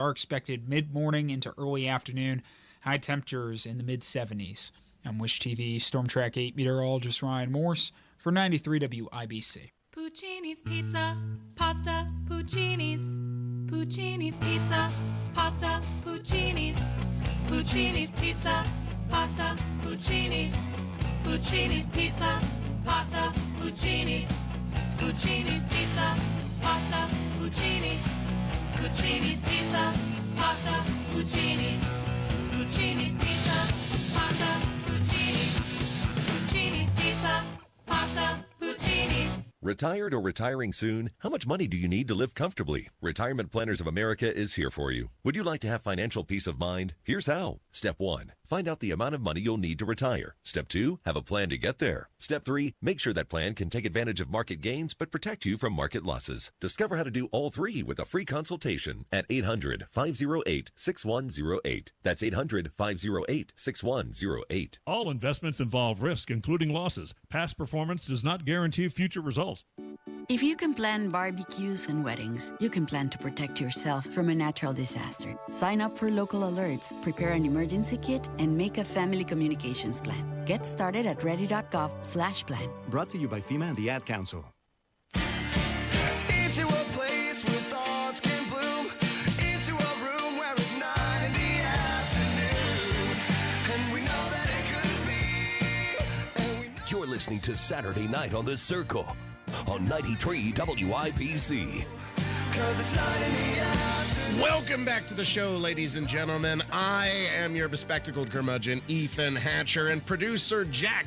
are expected mid-morning into early afternoon. High temperatures in the mid-70s. I'm Wish TV Storm Track 8 meteorologist Ryan Morse for 93 WIBC. Puccini's Pizza, Pasta, Puccini's. Puccini's Pizza, Pasta, Puccini's. Puccini's Pizza, Pasta, Puccini's. Puccini's Pizza, Pasta, Puccini's. Puccini's Pizza, Pasta, Puccini's. Puccini's Pizza, Pasta, Puccini's. Puccini's Pizza, Pasta, Puccini's. Puccini's Pizza, Pasta, Puccini's. Retired or retiring soon? How much money do you need to live comfortably? Retirement Planners of America is here for you. Would you like to have financial peace of mind? Here's how. Step 1. Find out the amount of money you'll need to retire. Step 2. Have a plan to get there. Step 3. Make sure that plan can take advantage of market gains but protect you from market losses. Discover how to do all three with a free consultation at 800-508-6108. That's 800-508-6108. All investments involve risk, including losses. Past performance does not guarantee future results. If you can plan barbecues and weddings, you can plan to protect yourself from a natural disaster. Sign up for local alerts, prepare an emergency kit, and make a family communications plan. Get started at ready.gov/plan. Brought to you by FEMA and the Ad Council. Into a place where thoughts can bloom. Into a room where it's 9 in the afternoon. And we know that it could be. You're listening to Saturday Night on the Circle on 93 WIBC. It's 9 in the afternoon. Welcome back to the show, ladies and gentlemen. I am your bespectacled curmudgeon, Ethan Hatcher, and producer Jack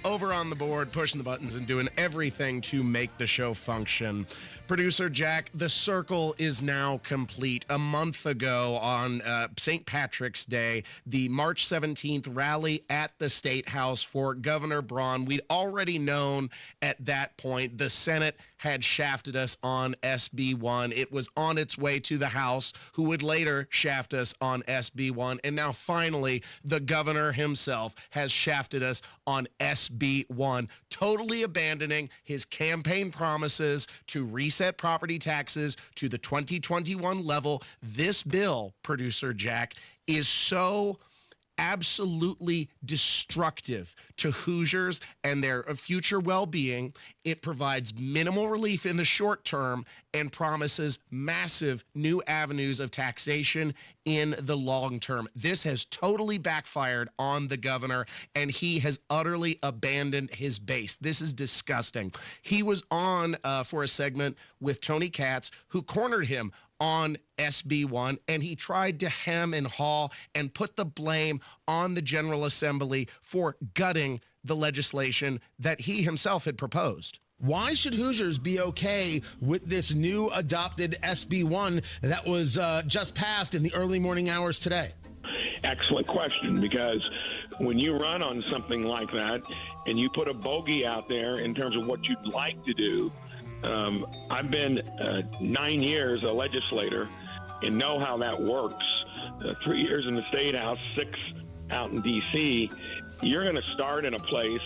over on the board, pushing the buttons and doing everything to make the show function. Producer Jack, the circle is now complete. A month ago on St. Patrick's Day, the March 17th rally at the State House for Governor Braun. We'd already known at that point the Senate had shafted us on SB1. It was on its way to the House, who would later shaft us on SB1. And now finally, the governor himself has shafted us on SB1, totally abandoning his campaign promises to reset property taxes to the 2021 level. This bill, producer Jack, is so absolutely destructive to Hoosiers and their future well-being. It provides minimal relief in the short term and promises massive new avenues of taxation in the long term. This has totally backfired on the governor, and he has utterly abandoned his base. This is disgusting. He was on for a segment with Tony Katz, who cornered him on SB1, and he tried to hem and haw and put the blame on the General Assembly for gutting the legislation that he himself had proposed. Why should Hoosiers be okay with this new adopted SB1 that was just passed in the early morning hours today? Excellent question, because when you run on something like that and you put a bogey out there in terms of what you'd like to do, I've been 9 years a legislator and know how that works. 3 years in the State House, 6 out in D.C. You're going to start in a place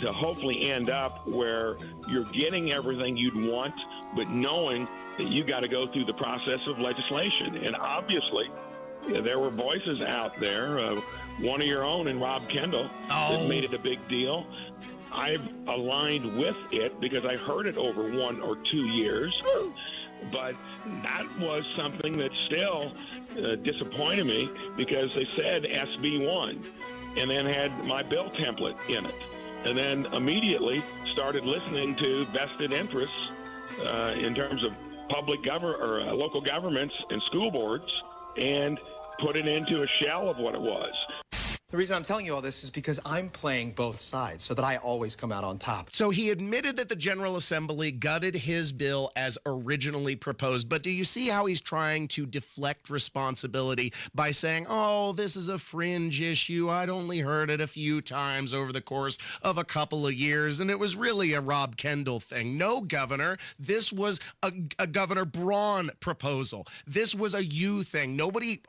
to hopefully end up where you're getting everything you'd want, but knowing that you got to go through the process of legislation. And obviously, there were voices out there, one of your own and Rob Kendall, that made it a big deal. I've aligned with it because I heard it over 1 or 2 years, but that was something that still disappointed me because they said SB1 and then had my bill template in it, and then immediately started listening to vested interests in terms of public government or local governments and school boards, and put it into a shell of what it was. The reason I'm telling you all this is because I'm playing both sides so that I always come out on top. So he admitted that the General Assembly gutted his bill as originally proposed. But do you see how he's trying to deflect responsibility by saying, oh, this is a fringe issue. I'd only heard it a few times over the course of a couple of years, and it was really a Rob Kendall thing. No, Governor, this was a Governor Braun proposal. This was a you thing. Nobody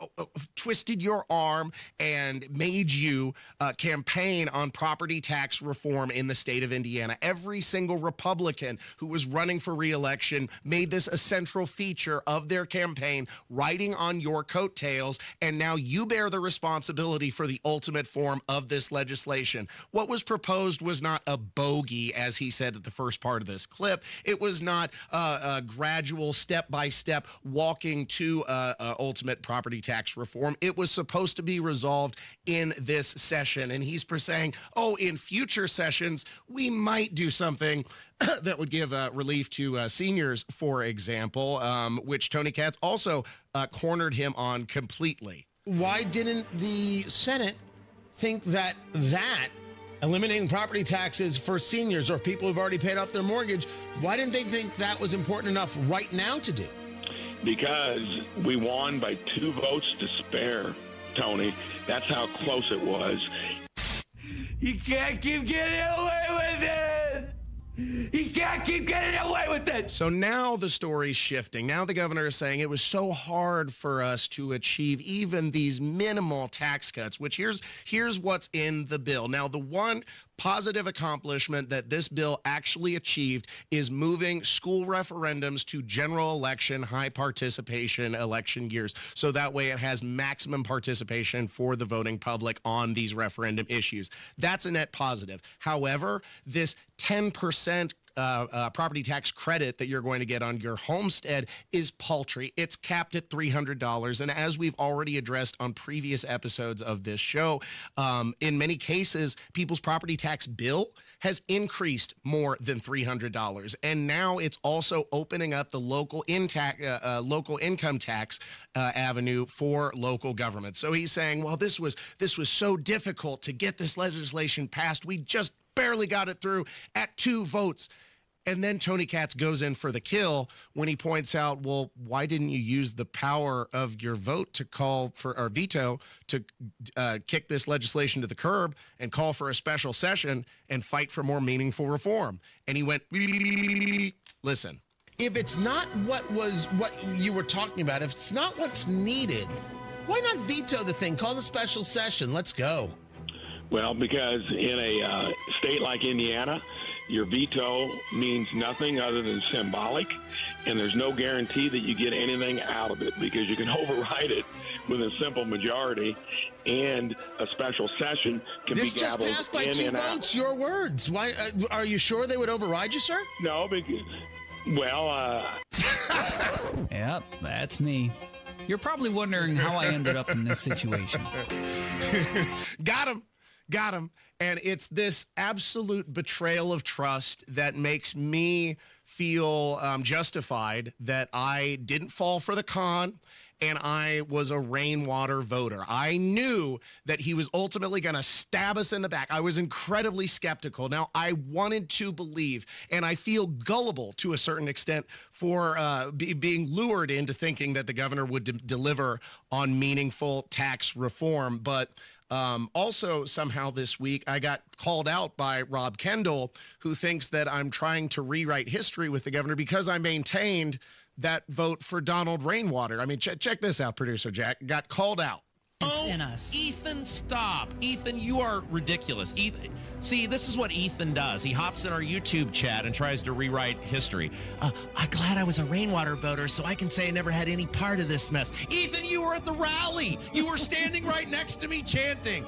twisted your arm and made you campaign on property tax reform in the state of Indiana. Every single Republican who was running for re-election made this a central feature of their campaign, riding on your coattails, and now you bear the responsibility for the ultimate form of this legislation. What was proposed was not a bogey, as he said at the first part of this clip. It was not a gradual, step-by-step walking to ultimate property tax reform. It was supposed to be resolved in this session, and he's saying, oh, in future sessions, we might do something that would give relief to seniors, for example, which Tony Katz also cornered him on completely. Why didn't the Senate think that eliminating property taxes for seniors or people who've already paid off their mortgage, why didn't they think that was important enough right now to do? Because we won by 2 votes to spare, Tony. That's how close it was. You can't keep getting away with it. You can't keep getting away with it. So now the story's shifting. Now the governor is saying it was so hard for us to achieve even these minimal tax cuts, which here's what's in the bill. Now, the one positive accomplishment that this bill actually achieved is moving school referendums to general election, high participation election years. So that way it has maximum participation for the voting public on these referendum issues. That's a net positive. However, this 10% property tax credit that you're going to get on your homestead is paltry. It's capped at $300. And as we've already addressed on previous episodes of this show, in many cases, people's property tax bill has increased more than $300. And now it's also opening up the local income tax avenue for local government. So he's saying, well, this was so difficult to get this legislation passed. We just barely got it through at 2 votes. And then Tony Katz goes in for the kill when he points out, well, why didn't you use the power of your vote to call for, or veto, to kick this legislation to the curb and call for a special session and fight for more meaningful reform? And he went, listen. If it's not what you were talking about, if it's not what's needed, why not veto the thing? Call the special session. Let's go. Well, because in a state like Indiana, your veto means nothing other than symbolic, and there's no guarantee that you get anything out of it because you can override it with a simple majority, and a special session can this be gabbled in and out. This just passed by 2 votes, your words. Why? Are you sure they would override you, sir? No, because, well... Yep, that's me. You're probably wondering how I ended up in this situation. Got him. And it's this absolute betrayal of trust that makes me feel justified that I didn't fall for the con and I was a rainwater voter. I knew that he was ultimately going to stab us in the back. I was incredibly skeptical. Now, I wanted to believe, and I feel gullible to a certain extent for being lured into thinking that the governor would deliver on meaningful tax reform. But also, somehow this week, I got called out by Rob Kendall, who thinks that I'm trying to rewrite history with the governor because I maintained that vote for Donald Rainwater. I mean, check this out, Producer Jack. Got called out. It's in us. Ethan, stop. Ethan, you are ridiculous. Ethan, see, this is what Ethan does. He hops in our YouTube chat and tries to rewrite history. I'm glad I was a Rainwater voter so I can say I never had any part of this mess. Ethan, you were at the rally. You were standing right next to me chanting.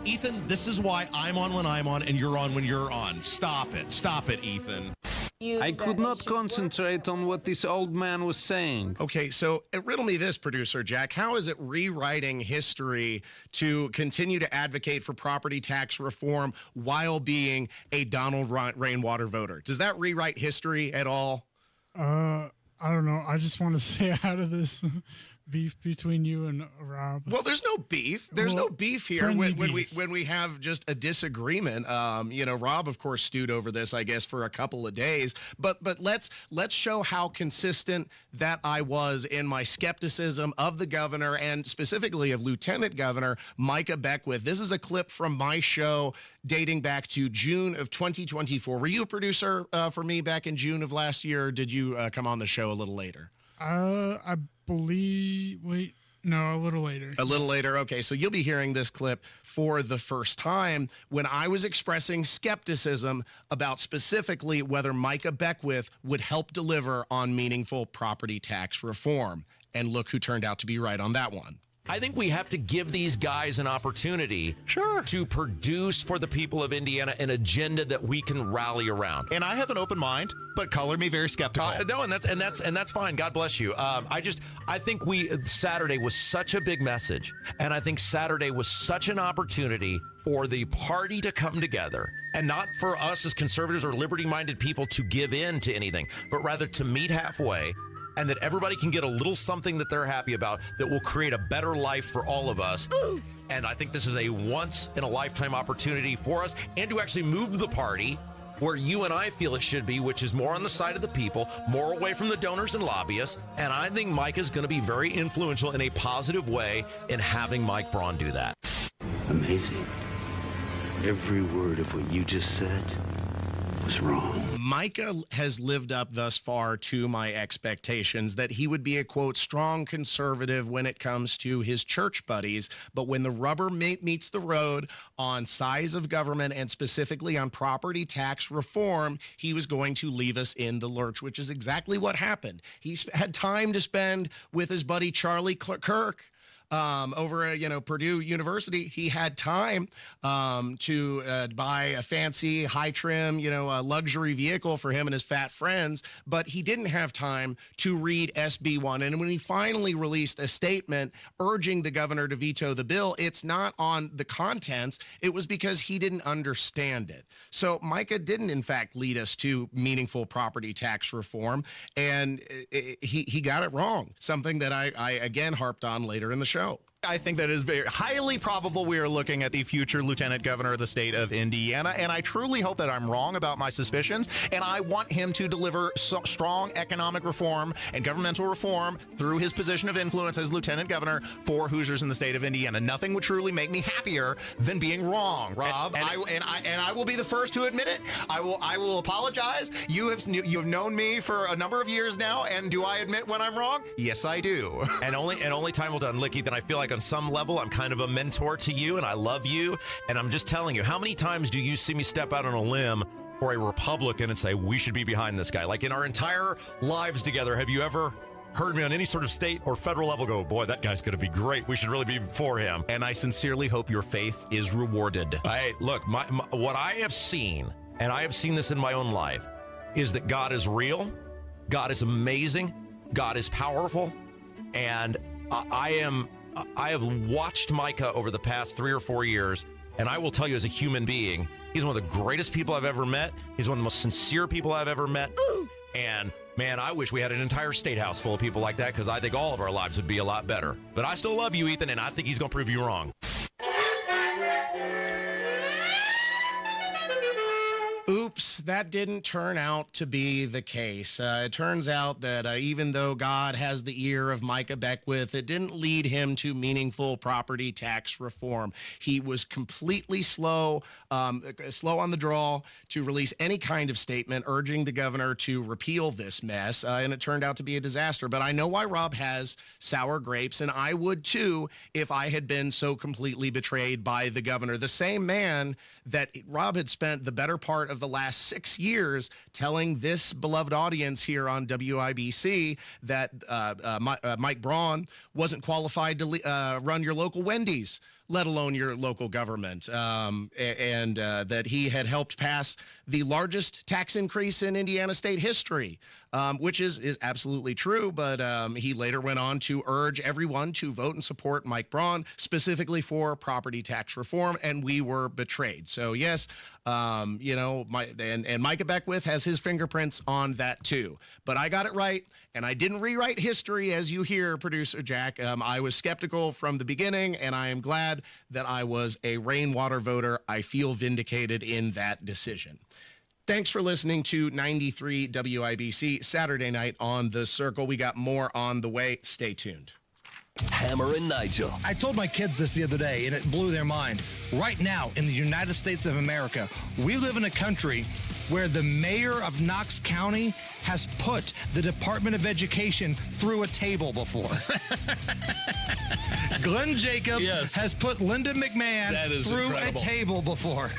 Ethan, this is why I'm on when I'm on and you're on when you're on. Stop it. Stop it, Ethan. I could not concentrate on what this old man was saying. Okay, so riddle me this, Producer Jack. How is it rewriting history to continue to advocate for property tax reform while being a Donald Rainwater voter? Does that rewrite history at all? I don't know. I just want to stay out of this beef between you and Rob. Well, there's no beef. There's no beef here when we have just a disagreement. Rob, of course, stewed over this, I guess, for a couple of days. But let's show how consistent that I was in my skepticism of the governor and specifically of Lieutenant Governor Micah Beckwith. This is a clip from my show dating back to June of 2024. Were you a producer for me back in June of last year, or did you come on the show a little later? I believe. Wait. No, a little later. A little later. Okay, so you'll be hearing this clip for the first time when I was expressing skepticism about specifically whether Micah Beckwith would help deliver on meaningful property tax reform. And look who turned out to be right on that one. I think we have to give these guys an opportunity to produce for the people of Indiana an agenda that we can rally around. And I have an open mind, but color me very skeptical. No, and that's fine. God bless you. I think Saturday was such a big message, and I think Saturday was such an opportunity for the party to come together, and not for us as conservatives or liberty-minded people to give in to anything, but rather to meet halfway, and that everybody can get a little something that they're happy about that will create a better life for all of us. And I think this is a once-in-a-lifetime opportunity for us, and to actually move the party where you and I feel it should be, which is more on the side of the people, more away from the donors and lobbyists. And I think Mike is going to be very influential in a positive way in having Mike Braun do that. Amazing. Every word of what you just said was wrong. Micah has lived up thus far to my expectations that he would be a, quote, strong conservative when it comes to his church buddies. But when the rubber meets the road on size of government and specifically on property tax reform, he was going to leave us in the lurch, which is exactly what happened. He's had time to spend with his buddy Charlie Kirk. Over at, Purdue University. He had time to buy a fancy, high trim, luxury vehicle for him and his fat friends, but he didn't have time to read SB 1. And when he finally released a statement urging the governor to veto the bill, it's not on the contents. It was because he didn't understand it. So Micah didn't, in fact, lead us to meaningful property tax reform, and he got it wrong, something that I again harped on later in the show. I think that it is very highly probable we are looking at the future lieutenant governor of the state of Indiana, and I truly hope that I'm wrong about my suspicions, and I want him to deliver strong economic reform and governmental reform through his position of influence as lieutenant governor for Hoosiers in the state of Indiana. Nothing would truly make me happier than being wrong, Rob. And I will be the first to admit it. I will apologize. You have known me for a number of years now, and do I admit when I'm wrong? Yes, I do. And only time will tell. Licky, then I feel like on some level I'm kind of a mentor to you, and I love you, and I'm just telling you, how many times do you see me step out on a limb for a Republican and say we should be behind this guy? Like in our entire lives together, have you ever heard me on any sort of state or federal level go, boy, that guy's going to be great, we should really be for him? And I sincerely hope your faith is rewarded. Hey, look, what I have seen, and I have seen this in my own life, is that God is real, God is amazing, God is powerful, and I have watched Micah over the past 3 or 4 years, and I will tell you, as a human being, he's one of the greatest people I've ever met. He's one of the most sincere people I've ever met. And man, I wish we had an entire state house full of people like that, because I think all of our lives would be a lot better. But I still love you, Ethan, and I think he's going to prove you wrong. Oops, that didn't turn out to be the case. It turns out that even though God has the ear of Micah Beckwith, it didn't lead him to meaningful property tax reform. He was completely slow on the draw to release any kind of statement urging the governor to repeal this mess, and it turned out to be a disaster. But I know why Rob has sour grapes, and I would too if I had been so completely betrayed by the governor. The same man that Rob had spent the better part of the last 6 years telling this beloved audience here on WIBC that Mike Braun wasn't qualified to run your local Wendy's, let alone your local government, and that he had helped pass the largest tax increase in Indiana state history, which is absolutely true. But he later went on to urge everyone to vote and support Mike Braun, specifically for property tax reform, and we were betrayed. So yes, Micah Beckwith has his fingerprints on that too. But I got it right, and I didn't rewrite history, as you hear, Producer Jack. I was skeptical from the beginning, and I am glad that I was a rainwater voter. I feel vindicated in that decision. Thanks for listening to 93 WIBC Saturday night on The Circle. We got more on the way. Stay tuned. Hammer and Nigel. I told my kids this the other day, and it blew their mind. Right now, in the United States of America, we live in a country where the mayor of Knox County has put the Department of Education through a table before. Glenn Jacobs has put Linda McMahon through incredible. a table before.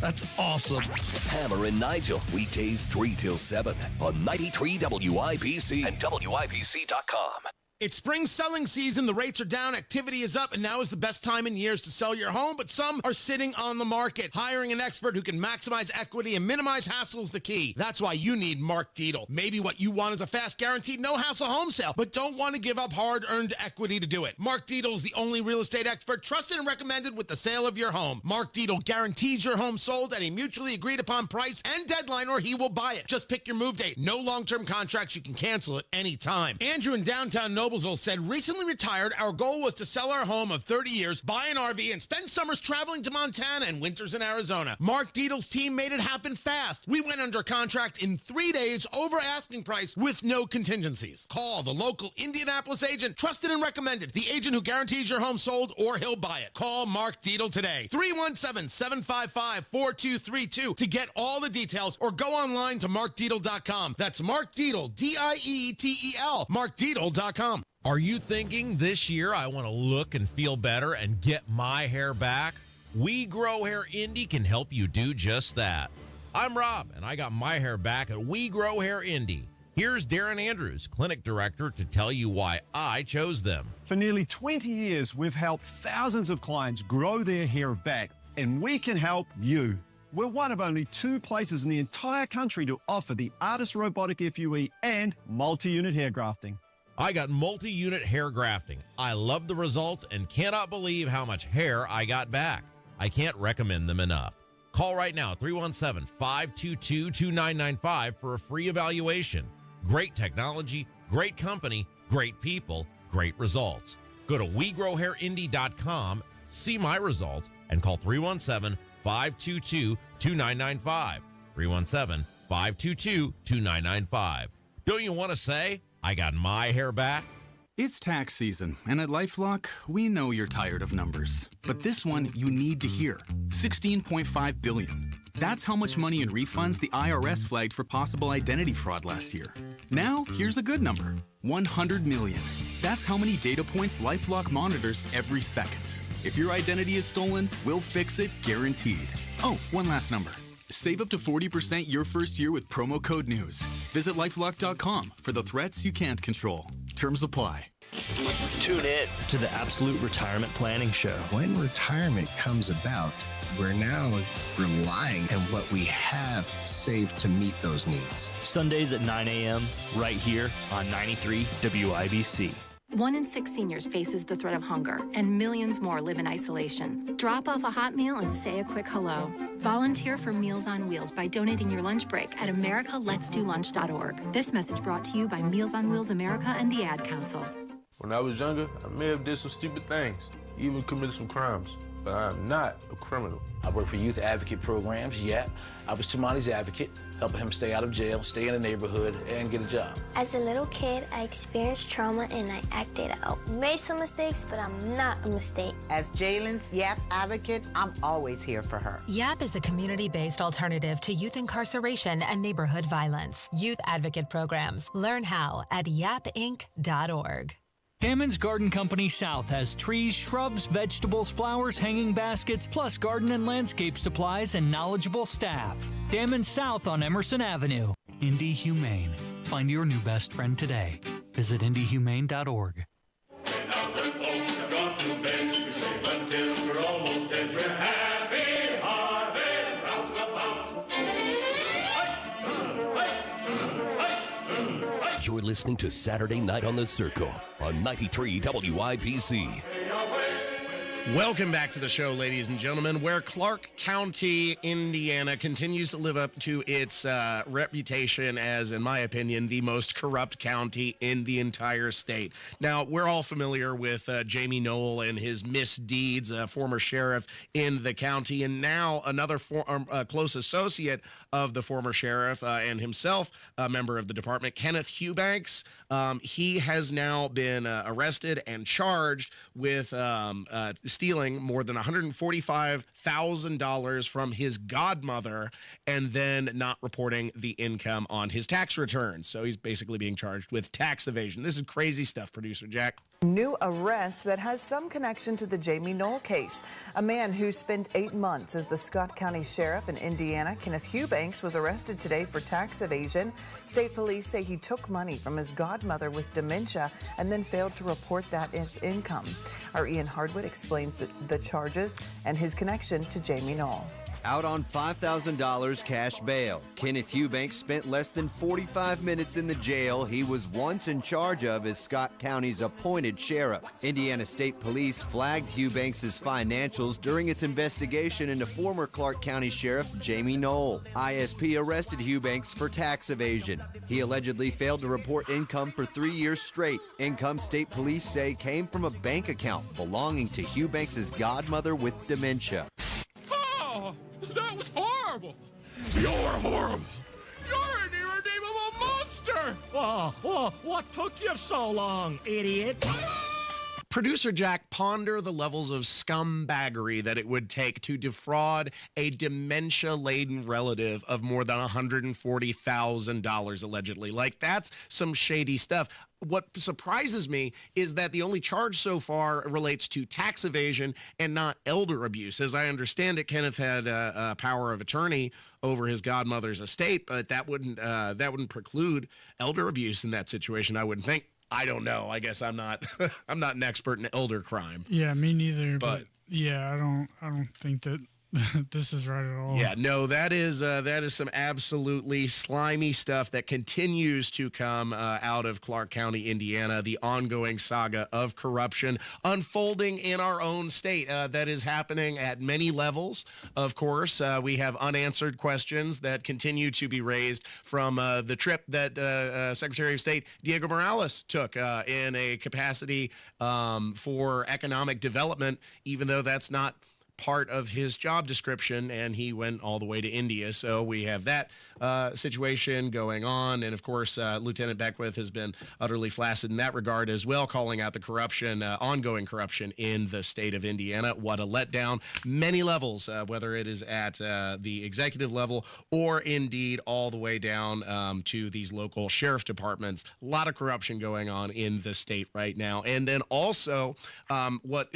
That's awesome. Hammer and Nigel, weekdays 3 till 7 on 93 WIBC and WIBC.com. It's spring selling season. The rates are down, activity is up, and now is the best time in years to sell your home, but some are sitting on the market. Hiring an expert who can maximize equity and minimize hassle is the key. That's why you need Mark Dietel. Maybe what you want is a fast, guaranteed, no-hassle home sale, but don't want to give up hard-earned equity to do it. Mark Dietel is the only real estate expert trusted and recommended with the sale of your home. Mark Dietel guarantees your home sold at a mutually agreed-upon price and deadline, or he will buy it. Just pick your move date. No long-term contracts. You can cancel at any time. Andrew in downtown Noblesville said, recently retired, our goal was to sell our home of 30 years, buy an RV, and spend summers traveling to Montana and winters in Arizona. Mark Dietel's team made it happen fast. We went under contract in 3 days over asking price with no contingencies. Call the local Indianapolis agent, trusted and recommended, the agent who guarantees your home sold or he'll buy it. Call Mark Dietel today, 317-755-4232 to get all the details, or go online to markdietel.com. That's Mark Dietel, D-I-E-T-E-L, markdietel.com. Are you thinking this year I want to look and feel better and get my hair back? We Grow Hair Indy can help you do just that. I'm Rob, and I got my hair back at We Grow Hair Indy. Here's Darren Andrews, clinic director, to tell you why I chose them. For nearly 20 years, we've helped thousands of clients grow their hair back, and we can help you. We're one of only 2 places in the entire country to offer the Artist Robotic FUE and multi-unit hair grafting. I got multi-unit hair grafting. I love the results and cannot believe how much hair I got back. I can't recommend them enough. Call right now, 317-522-2995 for a free evaluation. Great technology, great company, great people, great results. Go to WeGrowHairIndy.com, see my results, and call 317-522-2995. 317-522-2995. Don't you want to say, I got my hair back? It's tax season, and at LifeLock, we know you're tired of numbers. But this one you need to hear. $16.5 billion. That's how much money in refunds the IRS flagged for possible identity fraud last year. Now, here's a good number. $100 million. That's how many data points LifeLock monitors every second. If your identity is stolen, we'll fix it guaranteed. Oh, one last number. Save up to 40% your first year with promo code NEWS. Visit LifeLock.com for the threats you can't control. Terms apply. Tune in to the Absolute Retirement Planning Show. When retirement comes about, we're now relying on what we have saved to meet those needs. Sundays at 9 a.m. right here on 93 WIBC. 1 in 6 seniors faces the threat of hunger, and millions more live in isolation. Drop off a hot meal and say a quick hello. Volunteer for Meals on Wheels by donating your lunch break at americaletsdolunch.org. This message brought to you by Meals on Wheels America and the Ad Council. When I was younger, I may have did some stupid things, even committed some crimes, but I'm not a criminal. I work for youth advocate programs, I was Tamani's advocate, helping him stay out of jail, stay in the neighborhood, and get a job. As a little kid, I experienced trauma and I acted out. Made some mistakes, but I'm not a mistake. As Jalen's YAP advocate, I'm always here for her. YAP is a community-based alternative to youth incarceration and neighborhood violence. Youth advocate programs. Learn how at yapinc.org. Damon's Garden Company South has trees, shrubs, vegetables, flowers, hanging baskets, plus garden and landscape supplies and knowledgeable staff. Damon's South on Emerson Avenue. Indy Humane. Find your new best friend today. Visit indyhumane.org. You're listening to Saturday Night on the Circle on 93 WIBC. Welcome back to the show, ladies and gentlemen, where Clark County, Indiana continues to live up to its reputation as, in my opinion, the most corrupt county in the entire state. Now, we're all familiar with Jamie Knoll and his misdeeds, former sheriff in the county, and now another close associate of the former sheriff and himself a member of the department, Kenneth Eubanks. He has now been arrested and charged with stealing more than $145,000 from his godmother and then not reporting the income on his tax returns. So he's basically being charged with tax evasion. This is crazy stuff, Producer Jack. New arrest that has some connection to the Jamie Knoll case. A man who spent 8 months as the Scott County Sheriff in Indiana, Kenneth Eubanks, was arrested today for tax evasion. State police say he took money from his godmother with dementia and then failed to report that as income. Our Ian Hardwood explains the charges and his connection to Jamie Knoll. Out on $5,000 cash bail, Kenneth Eubanks spent less than 45 minutes in the jail he was once in charge of as Scott County's appointed sheriff. Indiana State Police flagged Eubanks' financials during its investigation into former Clark County Sheriff Jamie Knoll. ISP arrested Eubanks for tax evasion. He allegedly failed to report income for 3 years straight. Income State Police say came from a bank account belonging to Eubanks' godmother with dementia. That was horrible! You're horrible! You're an irredeemable monster! What took you so long, idiot? Producer Jack, ponder the levels of scumbaggery that it would take to defraud a dementia-laden relative of more than $140,000 allegedly. Like, that's some shady stuff. What surprises me is that the only charge so far relates to tax evasion and not elder abuse. As I understand it, Kenneth had a power of attorney over his godmother's estate, but that wouldn't preclude elder abuse in that situation, I wouldn't think. I don't know. I guess I'm not I'm not an expert in elder crime. Yeah, me neither. But yeah, I don't think that this is right at all. Yeah, no, that is some absolutely slimy stuff that continues to come out of Clark County, Indiana. The ongoing saga of corruption unfolding in our own state that is happening at many levels. Of course, we have unanswered questions that continue to be raised from the trip that Secretary of State Diego Morales took in a capacity for economic development, even though that's not part of his job description, and he went all the way to India. So we have that situation going on. And of course, Lieutenant Beckwith has been utterly flaccid in that regard as well, calling out the corruption, ongoing corruption in the state of Indiana. What a letdown. Many levels, whether it is at the executive level or indeed all the way down to these local sheriff departments. A lot of corruption going on in the state right now. And then also what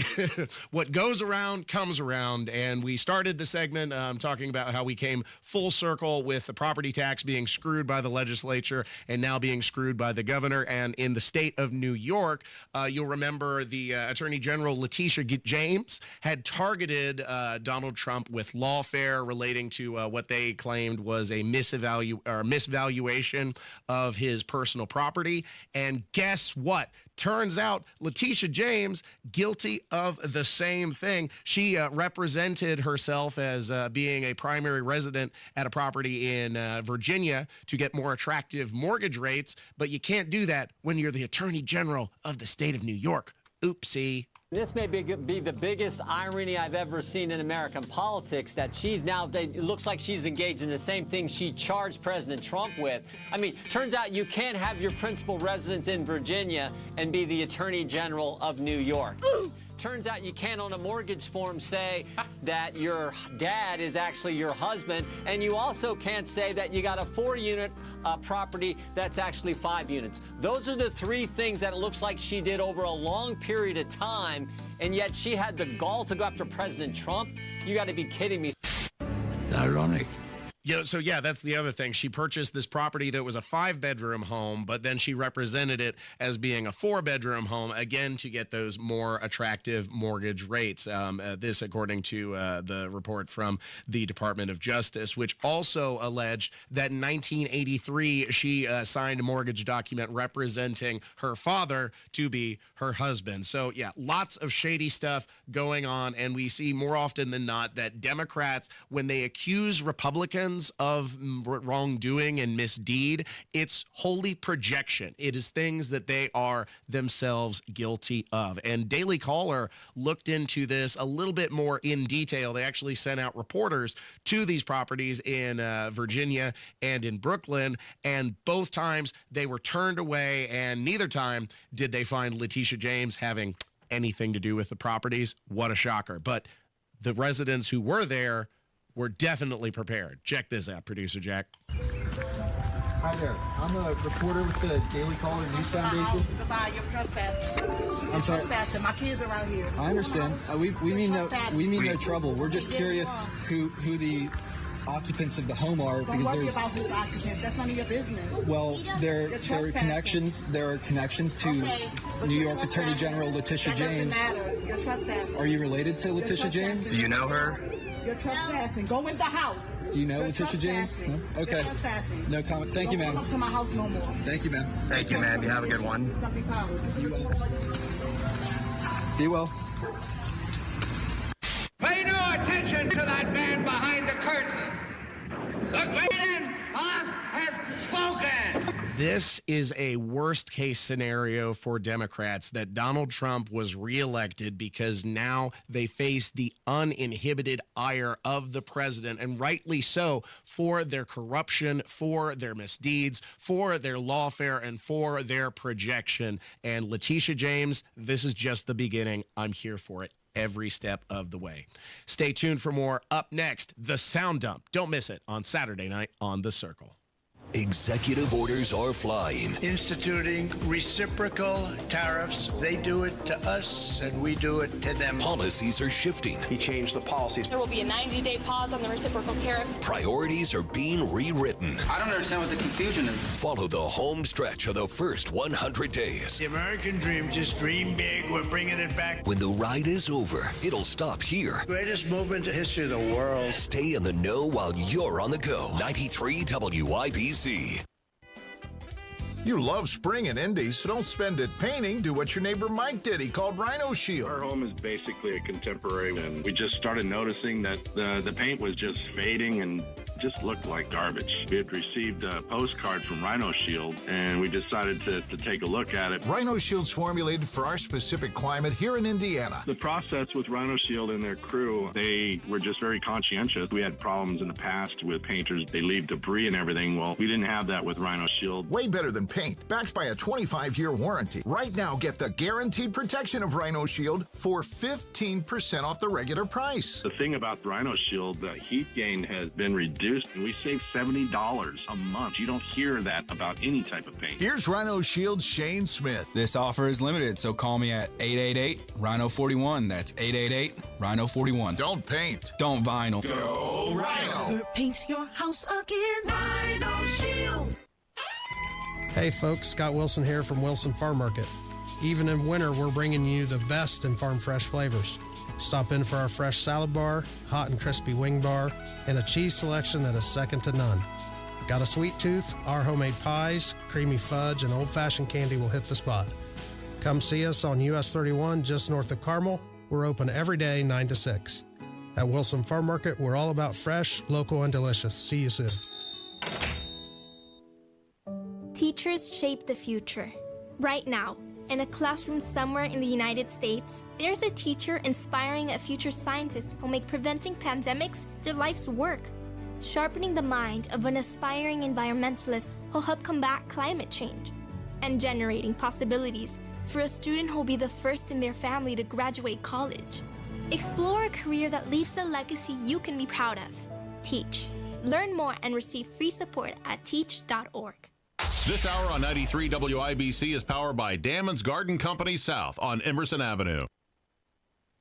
goes around comes around. And we started the segment talking about how we came full circle with the property tax being screwed by the legislature and now being screwed by the governor. And in the state of New York, you'll remember the Attorney General Letitia James had targeted Donald Trump with lawfare relating to what they claimed was a misvaluation of his personal property. And guess what? Turns out Letitia James guilty of the same thing. She represented herself as being a primary resident at a property in Virginia to get more attractive mortgage rates, but you can't do that when you're the Attorney General of the state of New York. Oopsie. This may be the biggest irony I've ever seen in American politics, that she's now, it looks like she's engaged in the same thing she charged President Trump with. I mean, turns out you can't have your principal residence in Virginia and be the Attorney General of New York. Ooh. Turns out you can't on a mortgage form say that your dad is actually your husband, and you also can't say that you got a 4-unit property that's actually 5 units. Those are the 3 things that it looks like she did over a long period of time, and yet she had the gall to go after President Trump. You got to be kidding me. Ironic. So that's the other thing. She purchased this property that was a 5-bedroom home, but then she represented it as being a 4-bedroom home, again, to get those more attractive mortgage rates. This, according to the report from the Department of Justice, which also alleged that in 1983, she signed a mortgage document representing her father to be her husband. So, lots of shady stuff going on, and we see more often than not that Democrats, when they accuse Republicans of wrongdoing and misdeed, it's wholly projection. It is things that they are themselves guilty of. And Daily Caller looked into this a little bit more in detail. They actually sent out reporters to these properties in Virginia and in Brooklyn, and both times they were turned away, and neither time did they find Letitia James having anything to do with the properties. What a shocker. But the residents who were there were definitely prepared. Check this out, producer Jack. Hi there. I'm a reporter with the Daily Caller News Foundation. Goodbye, you're trespassing. I'm sorry. Trespassing. My kids are around here. I understand. We mean no trouble. We're just curious who the occupants of the home are. Don't worry about who's occupants. That's none of your business. Well, there are connections. There are connections to New York Attorney General Letitia James. That doesn't matter. You're trespassing. Are you related to Letitia James? Do you know her? You're trespassing. Go in the house. Do you know Letitia James? No? Okay. No comment. Thank you, ma'am. Don't come to my house no more. Thank you, ma'am. Thank you, ma'am. You have a good one. You will. Be well. Pay no attention to that man behind the curtain. The great boss has spoken. This is a worst case scenario for Democrats, that Donald Trump was reelected, because now they face the uninhibited ire of the president, and rightly so, for their corruption, for their misdeeds, for their lawfare, and for their projection. And Letitia James, this is just the beginning. I'm here for it every step of the way. Stay tuned for more. Up next, the Sound Dump. Don't miss it on Saturday night on The Circle. Executive orders are flying. Instituting reciprocal tariffs. They do it to us and we do it to them. Policies are shifting. He changed the policies. There will be a 90-day pause on the reciprocal tariffs. Priorities are being rewritten. I don't understand what the confusion is. Follow the home stretch of the first 100 days. The American dream, just dream big. We're bringing it back. When the ride is over, it'll stop here. Greatest movement in the history of the world. Stay in the know while you're on the go. 93 WIBC. You love spring in Indy, so don't spend it painting. Do what your neighbor Mike did. He called Rhino Shield. Our home is basically a contemporary, and we just started noticing that the paint was just fading and just looked like garbage. We had received a postcard from Rhino Shield, and we decided to take a look at it. Rhino Shield's formulated for our specific climate here in Indiana. The process with Rhino Shield and their crew, they were just very conscientious. We had problems in the past with painters. They leave debris and everything. Well, we didn't have that with Rhino Shield. Way better than paint, backed by a 25-year warranty. Right now, get the guaranteed protection of Rhino Shield for 15% off the regular price. The thing about the Rhino Shield, the heat gain has been reduced, and we save $70 a month. You don't hear that about any type of paint. Here's Rhino Shield's Shane Smith. This offer is limited, so call me at 888-RHINO-41. That's 888-RHINO-41. Don't paint. Don't vinyl. Go Rhino. Paint your house again. Rhino Shield. Hey folks, Scott Wilson here from Wilson Farm Market. Even in winter, we're bringing you the best in farm fresh flavors. Stop in for our fresh salad bar, hot and crispy wing bar, and a cheese selection that is second to none. Got a sweet tooth? Our homemade pies, creamy fudge, and old-fashioned candy will hit the spot. Come see us on US 31 just north of Carmel. We're open every day 9 to 6. At Wilson Farm Market, we're all about fresh, local, and delicious. See you soon. Teachers shape the future. Right now, in a classroom somewhere in the United States, there's a teacher inspiring a future scientist who'll make preventing pandemics their life's work. Sharpening the mind of an aspiring environmentalist who'll help combat climate change. And generating possibilities for a student who'll be the first in their family to graduate college. Explore a career that leaves a legacy you can be proud of. Teach. Learn more and receive free support at teach.org. This hour on 93 WIBC is powered by Damon's Garden Company South on Emerson Avenue.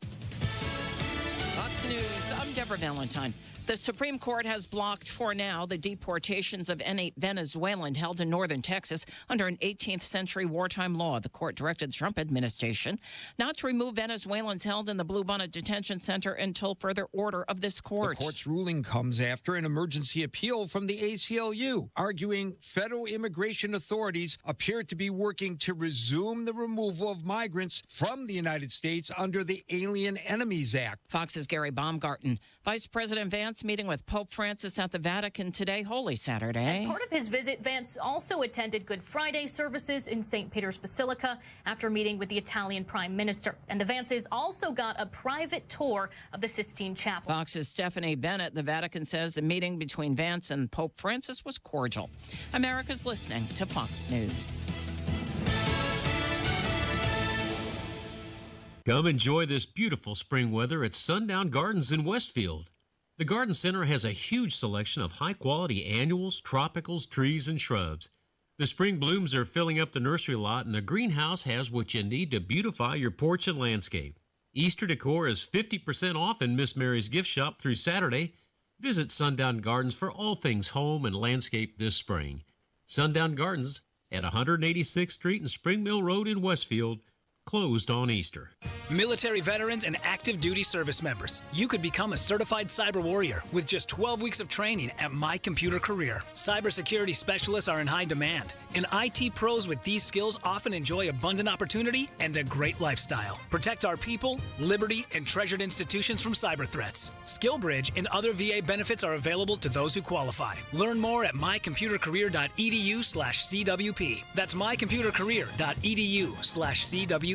Fox News, I'm Deborah Valentine. The Supreme Court has blocked for now the deportations of any Venezuelan held in northern Texas under an 18th century wartime law. The court directed the Trump administration not to remove Venezuelans held in the Bluebonnet Detention Center until further order of this court. The court's ruling comes after an emergency appeal from the ACLU, arguing federal immigration authorities appear to be working to resume the removal of migrants from the United States under the Alien Enemies Act. Fox's Gary Baumgarten. Vice President Vance meeting with Pope Francis at the Vatican today, Holy Saturday. As part of his visit, Vance also attended Good Friday services in St. Peter's Basilica after meeting with the Italian Prime Minister. And the Vances also got a private tour of the Sistine Chapel. Fox's Stephanie Bennett. The Vatican says the meeting between Vance and Pope Francis was cordial. America's listening to Fox News. Come enjoy this beautiful spring weather at Sundown Gardens in Westfield. The Garden Center has a huge selection of high-quality annuals, tropicals, trees, and shrubs. The spring blooms are filling up the nursery lot, and the greenhouse has what you need to beautify your porch and landscape. Easter decor is 50% off in Miss Mary's gift shop through Saturday. Visit Sundown Gardens for all things home and landscape this spring. Sundown Gardens at 186th Street and Spring Mill Road in Westfield, closed on Easter. Military veterans and active duty service members, you could become a certified cyber warrior with just 12 weeks of training at My Computer Career. Cybersecurity specialists are in high demand, and IT pros with these skills often enjoy abundant opportunity and a great lifestyle. Protect our people, liberty, and treasured institutions from cyber threats. SkillBridge and other VA benefits are available to those who qualify. Learn more at mycomputercareer.edu/CWP. That's mycomputercareer.edu/CWP.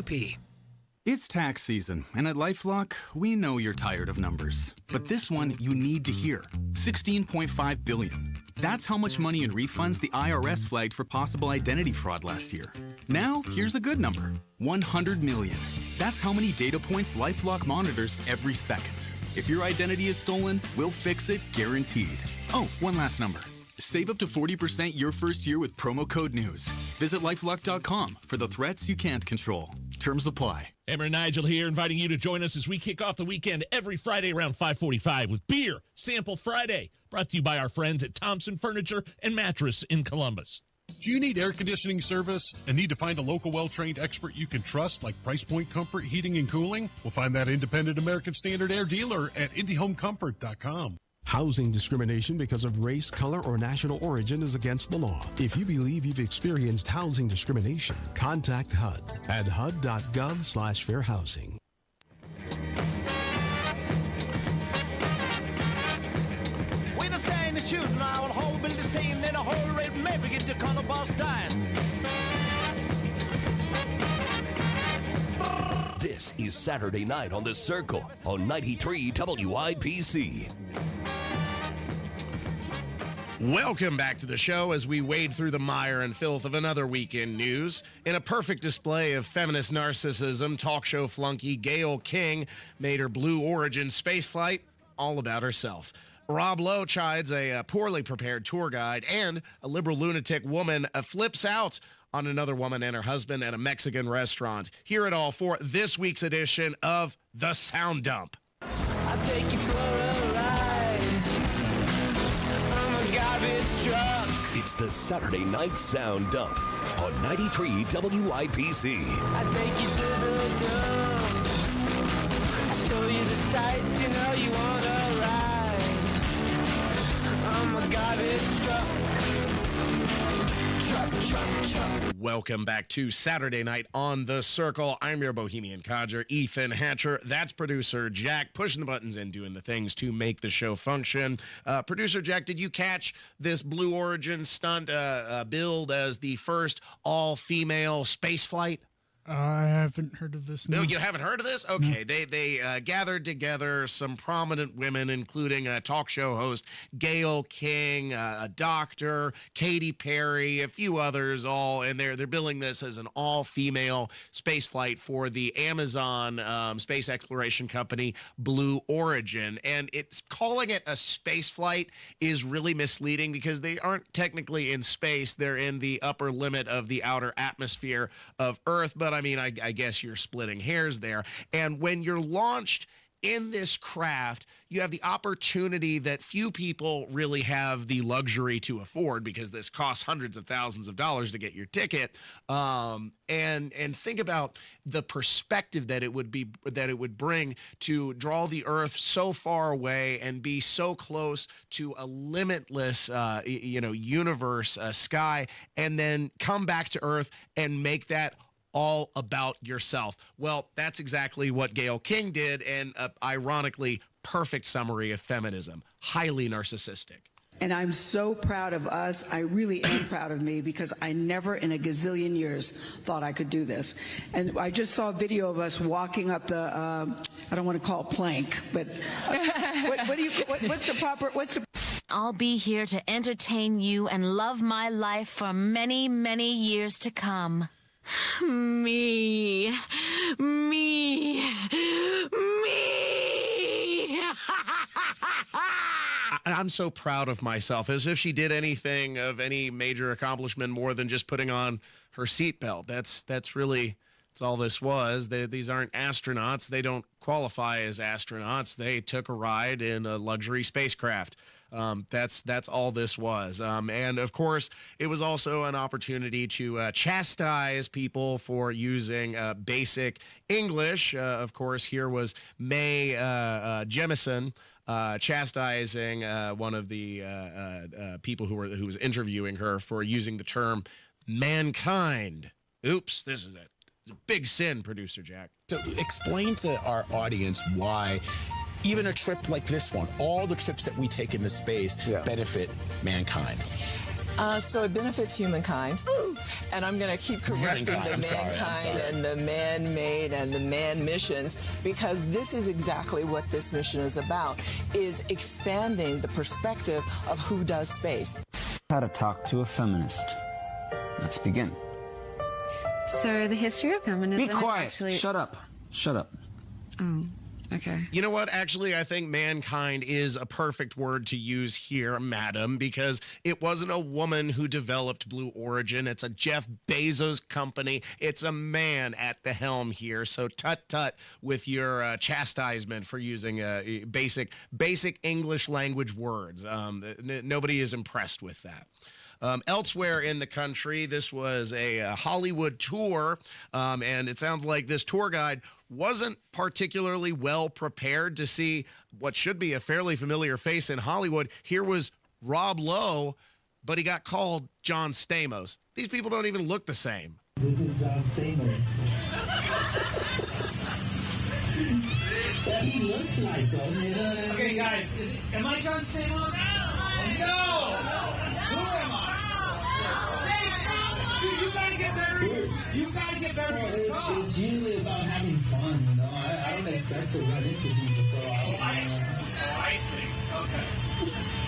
It's tax season, and at LifeLock, we know you're tired of numbers. But this one you need to hear. $16.5 billion. That's how much money in refunds the IRS flagged for possible identity fraud last year. Now, here's a good number. $100 million. That's how many data points LifeLock monitors every second. If your identity is stolen, we'll fix it guaranteed. Oh, one last number. Save up to 40% your first year with promo code NEWS. Visit lifelock.com for the threats you can't control. Terms apply. Emmer and Nigel here, inviting you to join us as we kick off the weekend every Friday around 5:45 with Beer Sample Friday, brought to you by our friends at Thompson Furniture and Mattress in Columbus. Do you need air conditioning service and need to find a local well-trained expert you can trust like Price Point Comfort Heating and Cooling? We'll find that independent American Standard Air dealer at IndieHomeComfort.com. Housing discrimination because of race, color, or national origin is against the law. If you believe you've experienced housing discrimination, contact HUD at hud.gov/fair housing. When I stay in the shoes now, the whole building saying that a whole red maybe get the color boss dying. This is Saturday Night on The Circle on 93 WIPC. Welcome back to the show as we wade through the mire and filth of another weekend news. In a perfect display of feminist narcissism, talk show flunky Gayle King made her Blue Origin spaceflight all about herself. Rob Lowe chides a poorly prepared tour guide, and a liberal lunatic woman flips out on another woman and her husband at a Mexican restaurant. Hear it all for this week's edition of The Sound Dump. I'll take you for a ride. I'm a garbage truck. It's the Saturday Night Sound Dump on 93 WIPC. I take you to the dump. I show you the sights, you know you wanna ride. I'm a garbage truck. Welcome back to Saturday Night on The Circle. I'm your bohemian codger, Ethan Hatcher. That's producer Jack, pushing the buttons and doing the things to make the show function. Producer Jack, did you catch this Blue Origin stunt billed as the first all-female space flight? I haven't heard of this. No, you haven't heard of this? Okay, No. they gathered together some prominent women, including a talk show host, Gayle King, a doctor, Katy Perry, a few others, all, and they're billing this as an all-female space flight for the Amazon space exploration company, Blue Origin. And it's calling it a space flight is really misleading because they aren't technically in space. They're in the upper limit of the outer atmosphere of Earth, but I mean, I guess you're splitting hairs there. And when you're launched in this craft, you have the opportunity that few people really have the luxury to afford, because this costs hundreds of thousands of dollars to get your ticket. And think about the perspective that it would bring to draw the Earth so far away and be so close to a limitless, universe, sky, and then come back to Earth and make that all about yourself. Well, that's exactly what Gayle King did, and ironically, perfect summary of feminism. Highly narcissistic. And I'm so proud of us. I really am proud of me, because I never in a gazillion years thought I could do this. And I just saw a video of us walking up the, I don't want to call it plank, but what's the I'll be here to entertain you and love my life for many, many years to come. Me. I'm so proud of myself, as if she did anything of any major accomplishment more than just putting on her seatbelt. That's really all this was. These aren't astronauts. They don't qualify as astronauts. They took a ride in a luxury spacecraft. That's all this was. And of course, it was also an opportunity to chastise people for using basic English. Of course, here was Mae Jemison chastising one of the people who was interviewing her for using the term mankind. Oops, this is a big sin, Producer Jack. So explain to our audience why even a trip like this one, all the trips that we take into space benefit mankind. So it benefits humankind, and I'm going to keep correcting the mankind and the man-made and the man missions, because this is exactly what this mission is about, is expanding the perspective of who does space. How to talk to a feminist. Let's begin. So the history of feminism. Be quiet. Actually... Shut up. Shut up. Oh. Okay. You know what? Actually, I think mankind is a perfect word to use here, madam, because it wasn't a woman who developed Blue Origin. It's a Jeff Bezos company. It's a man at the helm here. So tut-tut with your chastisement for using basic English language words. Nobody is impressed with that. Elsewhere in the country, this was a Hollywood tour, and it sounds like this tour guide wasn't particularly well prepared to see what should be a fairly familiar face in Hollywood. Here was Rob Lowe, but he got called John Stamos. These people don't even look the same. This is John Stamos. That he looks like, though. Okay, guys, am I John Stamos? No! Who am I? Dude, you gotta get better. You gotta get better. It's usually about having fun, you know. I don't expect to run into people, so I see. Okay.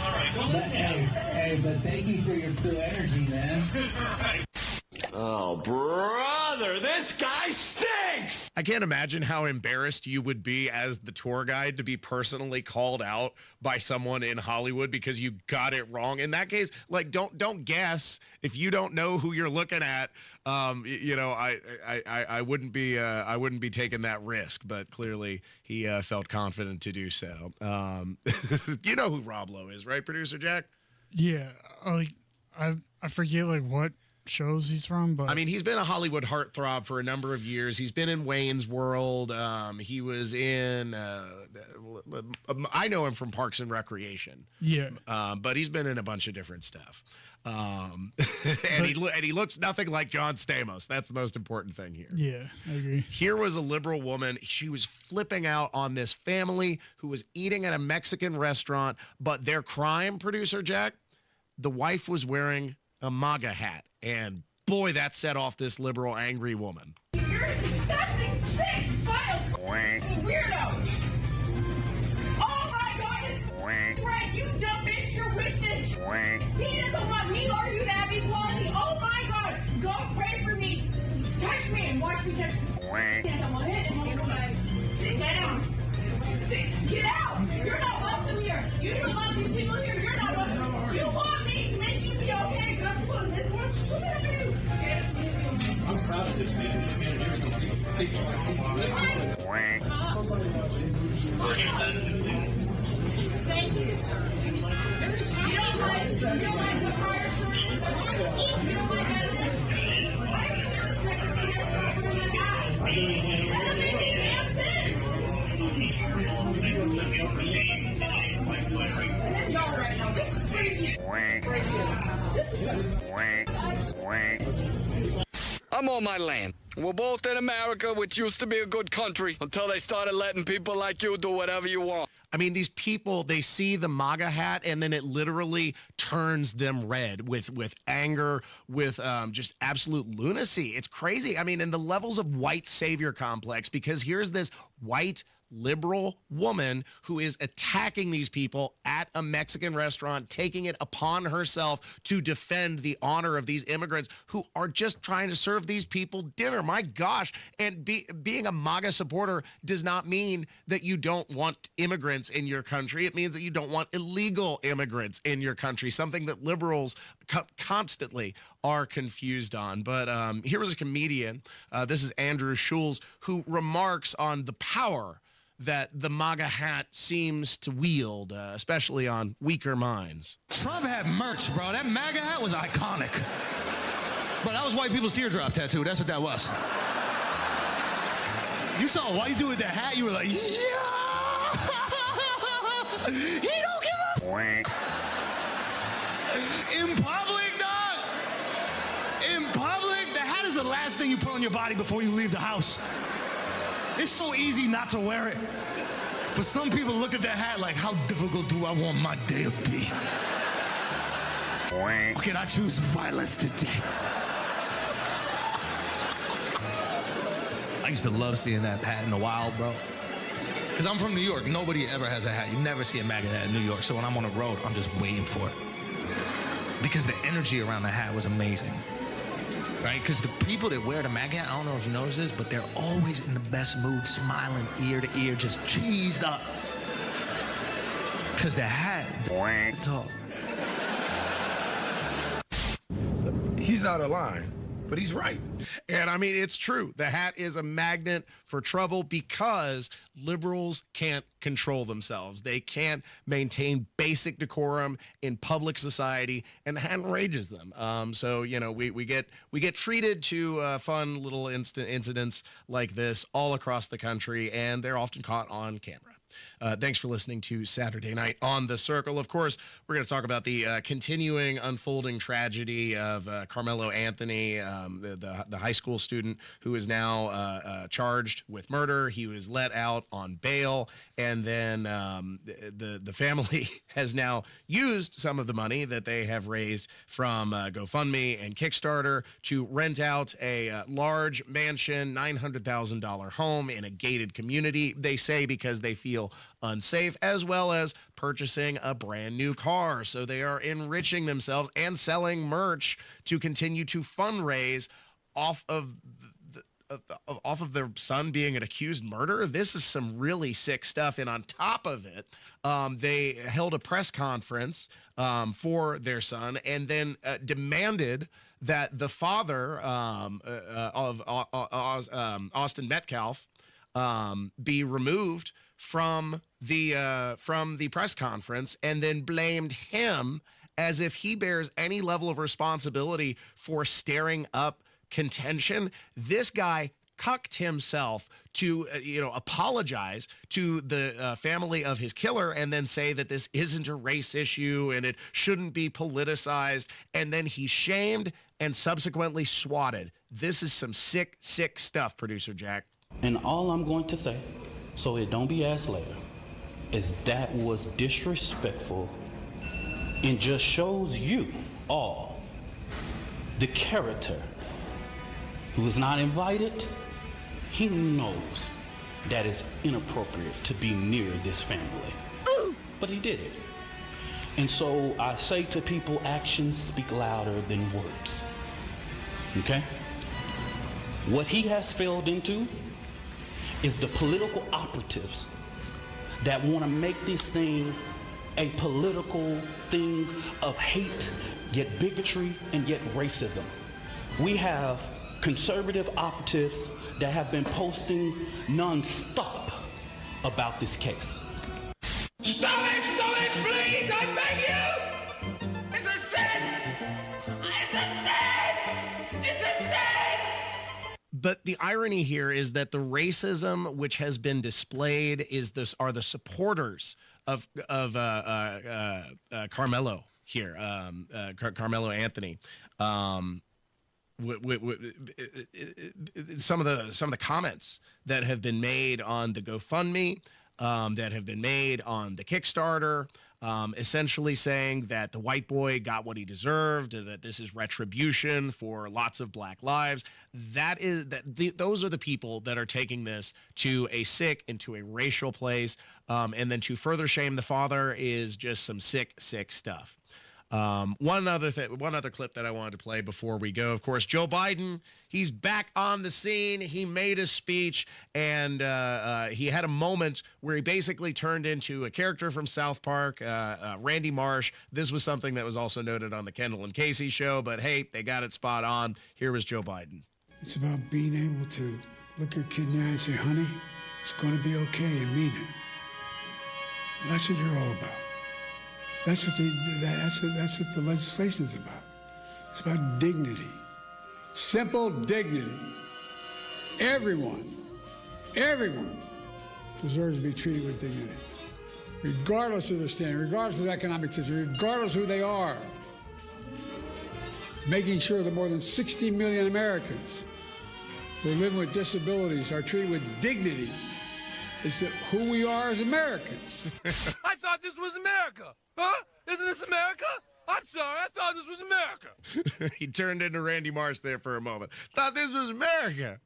All right. Don't let Hey, but thank you for your cool energy, man. Right. Oh, brother, this guy stinks! I can't imagine how embarrassed you would be as the tour guide to be personally called out by someone in Hollywood because you got it wrong. In that case, like, don't guess if you don't know who you're looking at. I wouldn't be taking that risk, but clearly he felt confident to do so. You know who Rob Lowe is, right, Producer Jack? Yeah, I forget like what shows he's from, but I mean, he's been a Hollywood heartthrob for a number of years. He's been in Wayne's World. He was in I know him from Parks and Recreation. Yeah. But he's been in a bunch of different stuff. And he looks nothing like John Stamos. That's the most important thing here. Yeah, I agree. Here was a liberal woman. She was flipping out on this family who was eating at a Mexican restaurant, but their crime, Producer Jack, the wife was wearing a MAGA hat. And boy, that set off this liberal angry woman. You're a disgusting, sick, vile weirdo. Oh my God, it's right. You dumb bitch, you're witness. He doesn't want me or you to have equality. Oh my God, go pray for me. Touch me and watch me touch me. Sit down. Get out. You're not welcome here. You don't want these people here. You're not welcome. You want me to make you be okay because I'm putting this one. Look at you. I'm proud of this man. Thank you, sir. You don't like the fire? You don't like y'all right now, this is crazy. I'm on my land. We're both in America, which used to be a good country, until they started letting people like you do whatever you want. I mean, these people, they see the MAGA hat and then it literally turns them red with anger, with just absolute lunacy. It's crazy. I mean, and the levels of white savior complex, because here's this white liberal woman who is attacking these people at a Mexican restaurant, taking it upon herself to defend the honor of these immigrants who are just trying to serve these people dinner. My gosh. And being a MAGA supporter does not mean that you don't want immigrants in your country. It means that you don't want illegal immigrants in your country, something that liberals constantly are confused on. But here was a comedian, this is Andrew Schulz, who remarks on the power that the MAGA hat seems to wield, especially on weaker minds. Trump had merch, bro. That MAGA hat was iconic. Bro, that was white people's teardrop tattoo. That's what that was. You saw a white dude with that hat, you were like, yeah! He don't give a In public, dog. In public, the hat is the last thing you put on your body before you leave the house. It's so easy not to wear it. But some people look at that hat like, how difficult do I want my day to be? Or can I choose violence today? I used to love seeing that hat in the wild, bro. Because I'm from New York. Nobody ever has a hat. You never see a MAGA hat in New York. So when I'm on the road, I'm just waiting for it. Because the energy around the hat was amazing. Right? Because the people that wear the MAGA hat, I don't know if you notice this, but they're always in the best mood, smiling ear to ear, just cheesed up. Because the hat, talk. He's out of line, but he's right. And I mean, it's true. The hat is a magnet for trouble because liberals can't control themselves. They can't maintain basic decorum in public society, and the hat enrages them. So, you know, we get treated to fun little incidents like this all across the country, and they're often caught on camera. Thanks for listening to Saturday Night on The Circle. Of course, we're going to talk about the continuing unfolding tragedy of Carmelo Anthony, the high school student who is now charged with murder. He was let out on bail, and then the family has now used some of the money that they have raised from GoFundMe and Kickstarter to rent out a large mansion, $900,000 home in a gated community, they say, because they feel unsafe, as well as purchasing a brand new car. So they are enriching themselves and selling merch to continue to fundraise off of their son being an accused murderer. This is some really sick stuff. And on top of it, they held a press conference for their son and then demanded that the father of Austin Metcalf be removed from the press conference, and then blamed him as if he bears any level of responsibility for stirring up contention. This guy cucked himself to apologize to the family of his killer and then say that this isn't a race issue and it shouldn't be politicized, and then he's shamed and subsequently swatted. This is some sick stuff, Producer Jack. And all I'm going to say, so it don't be asked later, is that was disrespectful and just shows you all the character. Who is not invited, he knows that it's inappropriate to be near this family. But he did it. And so I say to people, actions speak louder than words. Okay? What he has failed into is the political operatives that want to make this thing a political thing of hate, yet bigotry, and yet racism. We have conservative operatives that have been posting non-stop about this case. Stop it, please! I beg you! It's a sin! It's a sin! It's a sin! But the irony here is that the racism which has been displayed are the supporters of Carmelo here, Carmelo Anthony. Some of the comments that have been made on the GoFundMe, that have been made on the Kickstarter, essentially saying that the white boy got what he deserved, that this is retribution for lots of black lives. Those are the people that are taking this to a sick and to a racial place, and then to further shame the father is just some sick stuff. One other clip that I wanted to play before we go. Of course, Joe Biden, he's back on the scene. He made a speech, and he had a moment where he basically turned into a character from South Park, Randy Marsh. This was something that was also noted on the Kendall and Casey show, but hey, they got it spot on. Here was Joe Biden. It's about being able to look your kid in the eye and say, honey, it's going to be okay, and mean it. That's what you're all about. That's what the legislation is about. It's about dignity. Simple dignity. Everyone deserves to be treated with dignity. Regardless of their standing, regardless of their economic situation, regardless of who they are. Making sure that more than 60 million Americans who are living with disabilities are treated with dignity. It's who we are as Americans. I thought this was America! Huh? Isn't this America? I'm sorry, I thought this was America. He turned into Randy Marsh there for a moment. Thought this was America.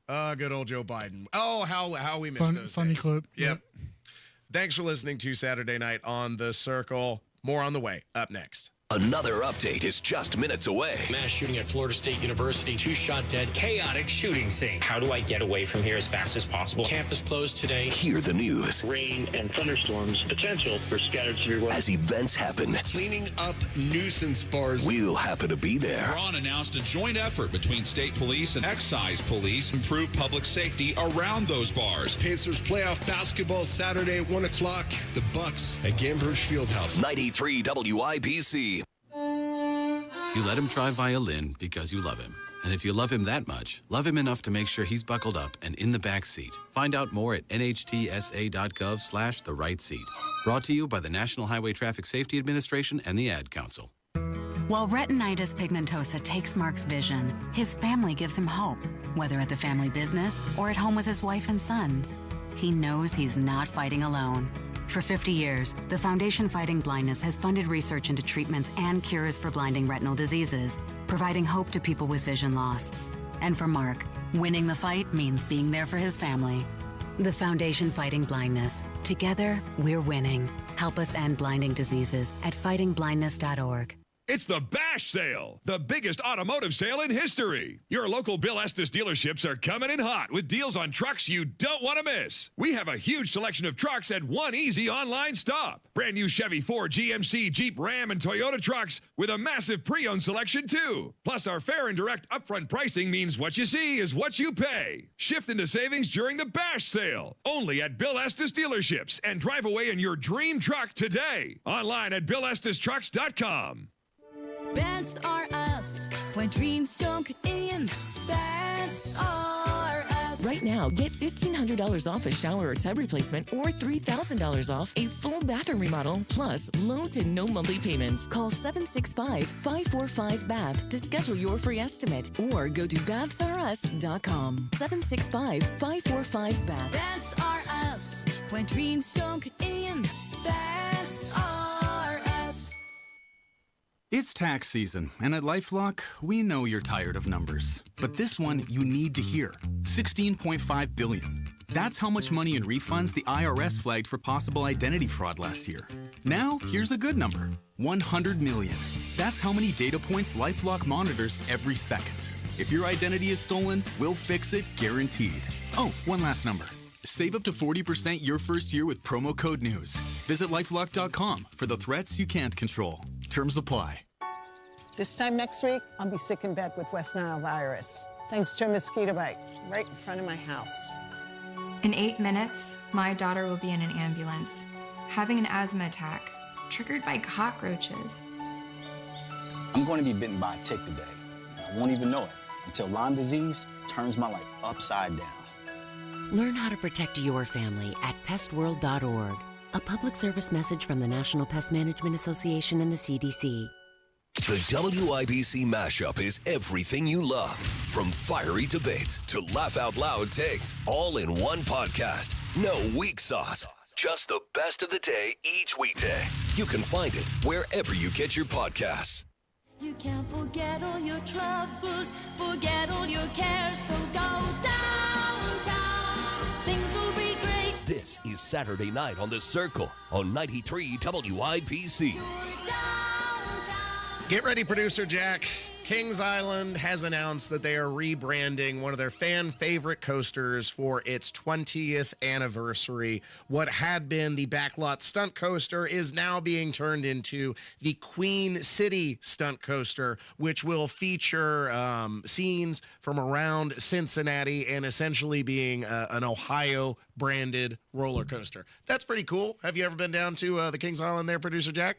Good old Joe Biden. Oh, how we missed those funny days. clip. Yep. Thanks for listening to Saturday Night on The Circle. More on the way. Up next. Another update is just minutes away. Mass shooting at Florida State University. 2 shot dead. Chaotic shooting scene. How do I get away from here as fast as possible? Campus closed today. Hear the news. Rain and thunderstorms. Potential for scattered severe weather. As events happen. Cleaning up nuisance bars. We'll happen to be there. Braun announced a joint effort between state police and excise police to improve public safety around those bars. Pacers playoff basketball Saturday at 1 o'clock. The Bucks at Gainbridge Fieldhouse. 93 WIPC. You let him try violin because you love him. And if you love him that much, love him enough to make sure he's buckled up and in the back seat. Find out more at nhtsa.gov/the right seat. Brought to you by the National Highway Traffic Safety Administration and the Ad Council. While retinitis pigmentosa takes Mark's vision, his family gives him hope, whether at the family business or at home with his wife and sons. He knows he's not fighting alone. For 50 years, the Foundation Fighting Blindness has funded research into treatments and cures for blinding retinal diseases, providing hope to people with vision loss. And for Mark, winning the fight means being there for his family. The Foundation Fighting Blindness. Together, we're winning. Help us end blinding diseases at fightingblindness.org. It's the Bash Sale, the biggest automotive sale in history. Your local Bill Estes dealerships are coming in hot with deals on trucks you don't want to miss. We have a huge selection of trucks at one easy online stop. Brand new Chevy, Ford, GMC, Jeep, Ram, and Toyota trucks with a massive pre-owned selection too. Plus, our fair and direct upfront pricing means what you see is what you pay. Shift into savings during the Bash Sale, only at Bill Estes dealerships, and drive away in your dream truck today. Online at BillEstesTrucks.com. Best are us when dreams don't get in. Best are us. Right now, get $1,500 off a shower or tub replacement or $3,000 off a full bathroom remodel, plus low to no monthly payments. Call 765-545-BATH to schedule your free estimate or go to BathsRUs.com. 765-545-BATH. Best are us when dreams don't get in. Best are us. It's tax season, and at LifeLock, we know you're tired of numbers. But this one you need to hear. $16.5 billion. That's how much money in refunds the IRS flagged for possible identity fraud last year. Now, here's a good number. 100 million. That's how many data points LifeLock monitors every second. If your identity is stolen, we'll fix it guaranteed. Oh, one last number. Save up to 40% your first year with promo code NEWS. Visit LifeLock.com for the threats you can't control. Terms apply. This time next week, I'll be sick in bed with West Nile virus, thanks to a mosquito bite right in front of my house. In 8 minutes, my daughter will be in an ambulance, having an asthma attack, triggered by cockroaches. I'm going to be bitten by a tick today. I won't even know it until Lyme disease turns my life upside down. Learn how to protect your family at pestworld.org. A public service message from the National Pest Management Association and the CDC. The WIBC mashup is everything you love, from fiery debates to laugh out loud takes, all in one podcast. No weak sauce, just the best of the day each weekday. You can find it wherever you get your podcasts. You can forget all your troubles, forget all your cares, so go downtown. Things will be great. This is Saturday Night on The Circle on 93 WIBC. Get ready, producer Jack. Kings Island has announced that they are rebranding one of their fan favorite coasters for its 20th anniversary. What had been the Backlot Stunt Coaster is now being turned into the Queen City Stunt Coaster, which will feature scenes from around Cincinnati and essentially being an Ohio branded roller coaster. That's pretty cool. Have you ever been down to the Kings Island there, producer Jack?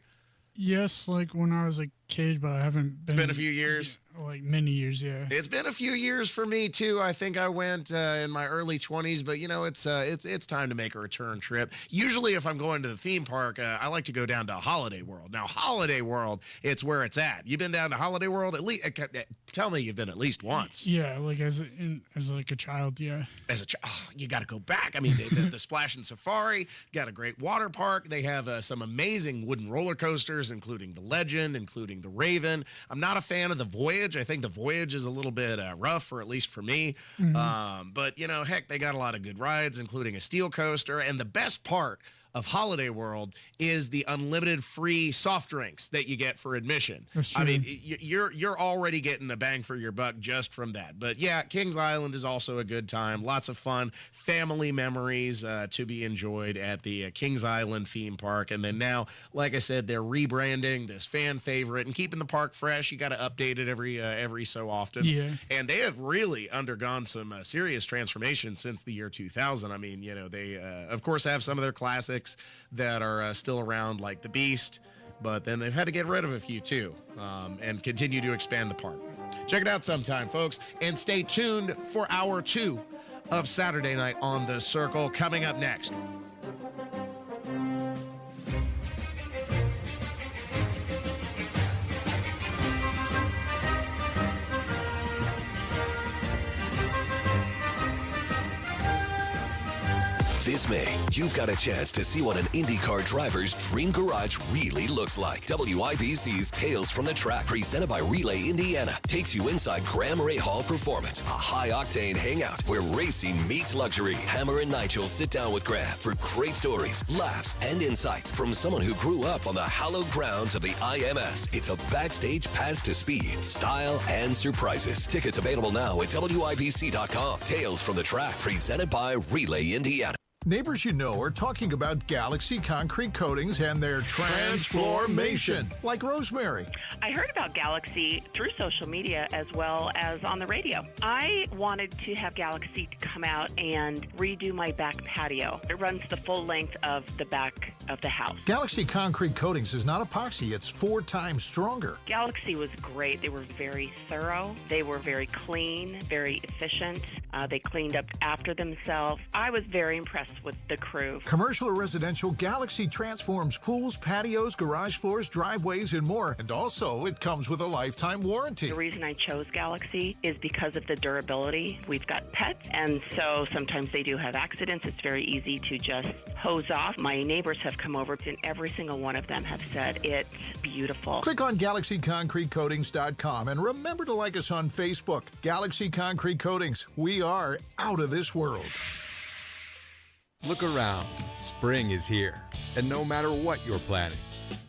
Yes, like when I was a kid, but I haven't been. It's been a few years. Like many years, yeah. It's been a few years for me too. I think I went in my early 20s, but you know, it's time to make a return trip. Usually, if I'm going to the theme park, I like to go down to Holiday World. Now, Holiday World, it's where it's at. You've been down to Holiday World at least? Tell me you've been at least once. Yeah, like as like a child, yeah. As a child, you got to go back. I mean, the Splash and Safari got a great water park. They have some amazing wooden roller coasters, including the Legend, including the Raven. I'm not a fan of the Voyage. I think the Voyage is a little bit rough, or at least for me. But, you know, heck, they got a lot of good rides, including a steel coaster. And the best part of Holiday World is the unlimited free soft drinks that you get for admission. I mean, you're already getting a bang for your buck just from that. But yeah, Kings Island is also a good time. Lots of fun, family memories to be enjoyed at the Kings Island theme park. And then now, like I said, they're rebranding this fan favorite and keeping the park fresh. You got to update it every so often. Yeah. And they have really undergone some serious transformation since the year 2000. I mean, you know, they of course have some of their classics that are still around, like the Beast, but then they've had to get rid of a few too, and continue to expand the park. Check it out sometime, folks, and stay tuned for hour 2 of Saturday Night on The Circle coming up next. This May, you've got a chance to see what an IndyCar driver's dream garage really looks like. WIBC's Tales from the Track, presented by Relay Indiana, takes you inside Graham Rahal Performance, a high-octane hangout where racing meets luxury. Hammer and Nigel sit down with Graham for great stories, laughs, and insights from someone who grew up on the hallowed grounds of the IMS. It's a backstage pass to speed, style, and surprises. Tickets available now at WIBC.com. Tales from the Track, presented by Relay Indiana. Neighbors you know are talking about Galaxy Concrete Coatings and their transformation, like Rosemary. I heard about Galaxy through social media as well as on the radio. I wanted to have Galaxy come out and redo my back patio. It runs the full length of the back of the house. Galaxy Concrete Coatings is not epoxy, it's 4 times stronger. Galaxy was great. They were very thorough. They were very clean, very efficient. They cleaned up after themselves. I was very impressed with the crew. Commercial or residential, Galaxy transforms pools, patios, garage floors, driveways, and more. And also, it comes with a lifetime warranty. The reason I chose Galaxy is because of the durability. We've got pets, and so sometimes they do have accidents. It's very easy to just hose off. My neighbors have come over, and every single one of them have said it's beautiful. Click on GalaxyConcreteCoatings.com and remember to like us on Facebook. Galaxy Concrete Coatings. We are out of this world. Look around. Spring is here. And no matter what you're planning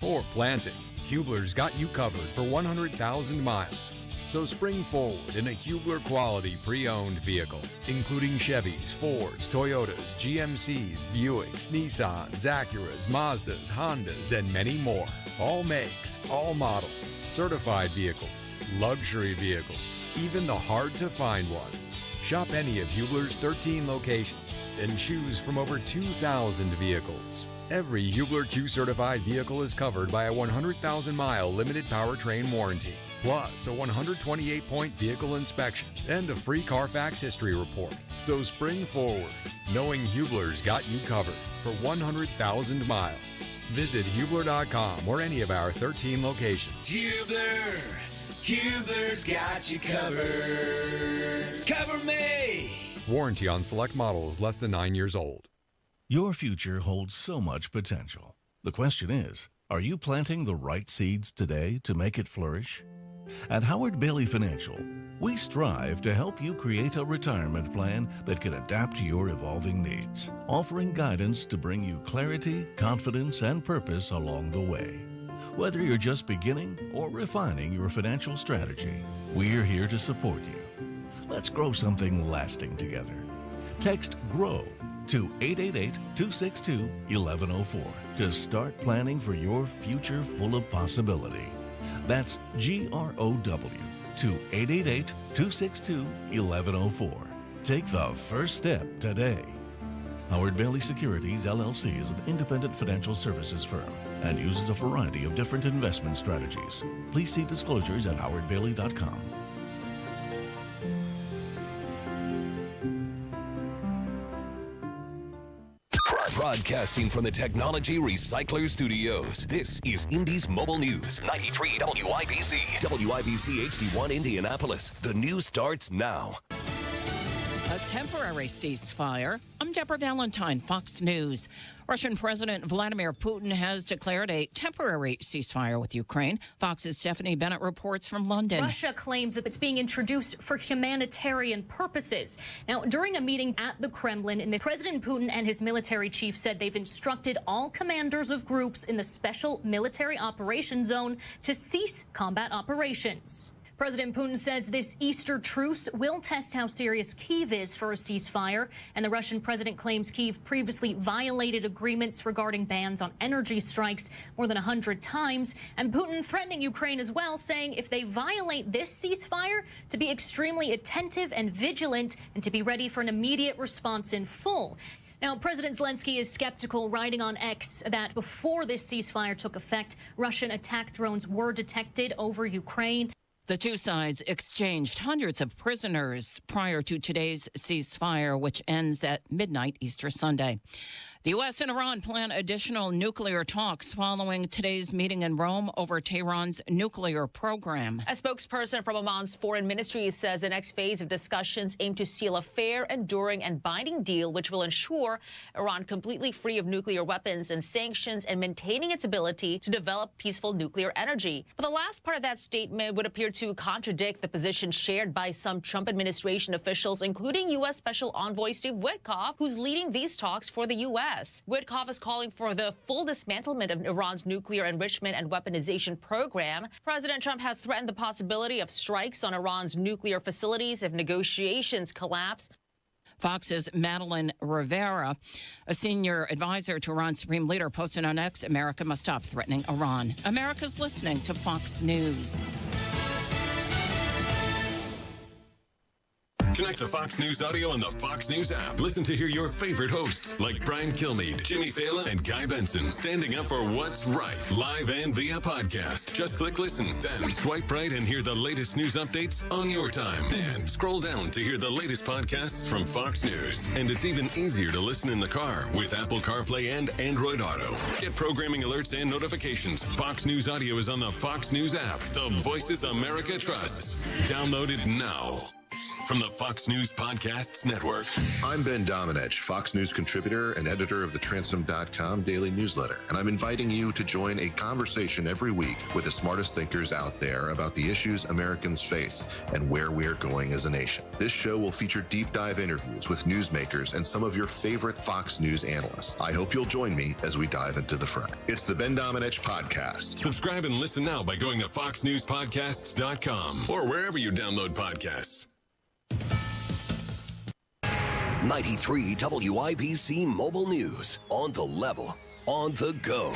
or planting, Hubler's got you covered for 100,000 miles. So spring forward in a Hubler quality pre-owned vehicle, including Chevys, Fords, Toyotas, GMCs, Buicks, Nissans, Acuras, Mazdas, Hondas, and many more. All makes, all models, certified vehicles, luxury vehicles. even the hard-to-find ones. Shop any of Hubler's 13 locations and choose from over 2,000 vehicles. Every Hubler Q-certified vehicle is covered by a 100,000-mile limited powertrain warranty, plus a 128-point vehicle inspection and a free Carfax history report. So spring forward, knowing Hubler's got you covered for 100,000 miles. Visit Hubler.com or any of our 13 locations. Hubler's got you covered. Cover me! Warranty on select models less than 9 years old. Your future holds so much potential. The question is, are you planting the right seeds today to make it flourish? At Howard Bailey Financial, we strive to help you create a retirement plan that can adapt to your evolving needs, offering guidance to bring you clarity, confidence, and purpose along the way. Whether you're just beginning or refining your financial strategy, we're here to support you. Let's grow something lasting together. Text GROW to 888-262-1104 to start planning for your future full of possibility. That's GROW to 888-262-1104. Take the first step today. Howard Bailey Securities, LLC is an independent financial services firm and uses a variety of different investment strategies. Please see disclosures at howardbailey.com. Broadcasting from the Technology Recycler Studios, this is Indy's Mobile News, 93 WIBC. WIBC HD1 Indianapolis. The news starts now. A temporary ceasefire. I'm Deborah Valentine, Fox News. Russian President Vladimir Putin has declared a temporary ceasefire with Ukraine. Fox's Stephanie Bennett reports from London. Russia claims that it's being introduced for humanitarian purposes. Now, during a meeting at the Kremlin, President Putin and his military chief said they've instructed all commanders of groups in the Special Military Operations Zone to cease combat operations. President Putin says this Easter truce will test how serious Kyiv is for a ceasefire, and the Russian president claims Kyiv previously violated agreements regarding bans on energy strikes more than 100 times, and Putin threatening Ukraine as well, saying if they violate this ceasefire, to be extremely attentive and vigilant and to be ready for an immediate response in full. Now, President Zelensky is skeptical, writing on X that before this ceasefire took effect, Russian attack drones were detected over Ukraine. The two sides exchanged hundreds of prisoners prior to today's ceasefire, which ends at midnight Easter Sunday. The U.S. and Iran plan additional nuclear talks following today's meeting in Rome over Tehran's nuclear program. A spokesperson from Oman's foreign ministry says the next phase of discussions aim to seal a fair, enduring, and binding deal which will ensure Iran completely free of nuclear weapons and sanctions and maintaining its ability to develop peaceful nuclear energy. But the last part of that statement would appear to contradict the position shared by some Trump administration officials, including U.S. Special Envoy Steve Witkoff, who's leading these talks for the U.S. Witkoff is calling for the full dismantlement of Iran's nuclear enrichment and weaponization program. President Trump has threatened the possibility of strikes on Iran's nuclear facilities if negotiations collapse. Fox's Madeline Rivera, a senior advisor to Iran's supreme leader, posted on X, America must stop threatening Iran. America's listening to Fox News. Connect to Fox News Audio on the Fox News app. Listen to hear your favorite hosts like Brian Kilmeade, Jimmy Fallon, and Guy Benson standing up for what's right, live and via podcast. Just click listen, then swipe right and hear the latest news updates on your time. And scroll down to hear the latest podcasts from Fox News. And it's even easier to listen in the car with Apple CarPlay and Android Auto. Get programming alerts and notifications. Fox News Audio is on the Fox News app. The voices America trusts. Download it now. From the Fox News Podcasts Network. I'm Ben Domenech, Fox News contributor and editor of the Transom.com daily newsletter, and I'm inviting you to join a conversation every week with the smartest thinkers out there about the issues Americans face and where we're going as a nation. This show will feature deep dive interviews with newsmakers and some of your favorite Fox News analysts. I hope you'll join me as we dive into the fray. It's the Ben Domenech Podcast. Subscribe and listen now by going to foxnewspodcasts.com or wherever you download podcasts. 93 WIBC Mobile News. On the level, on the go.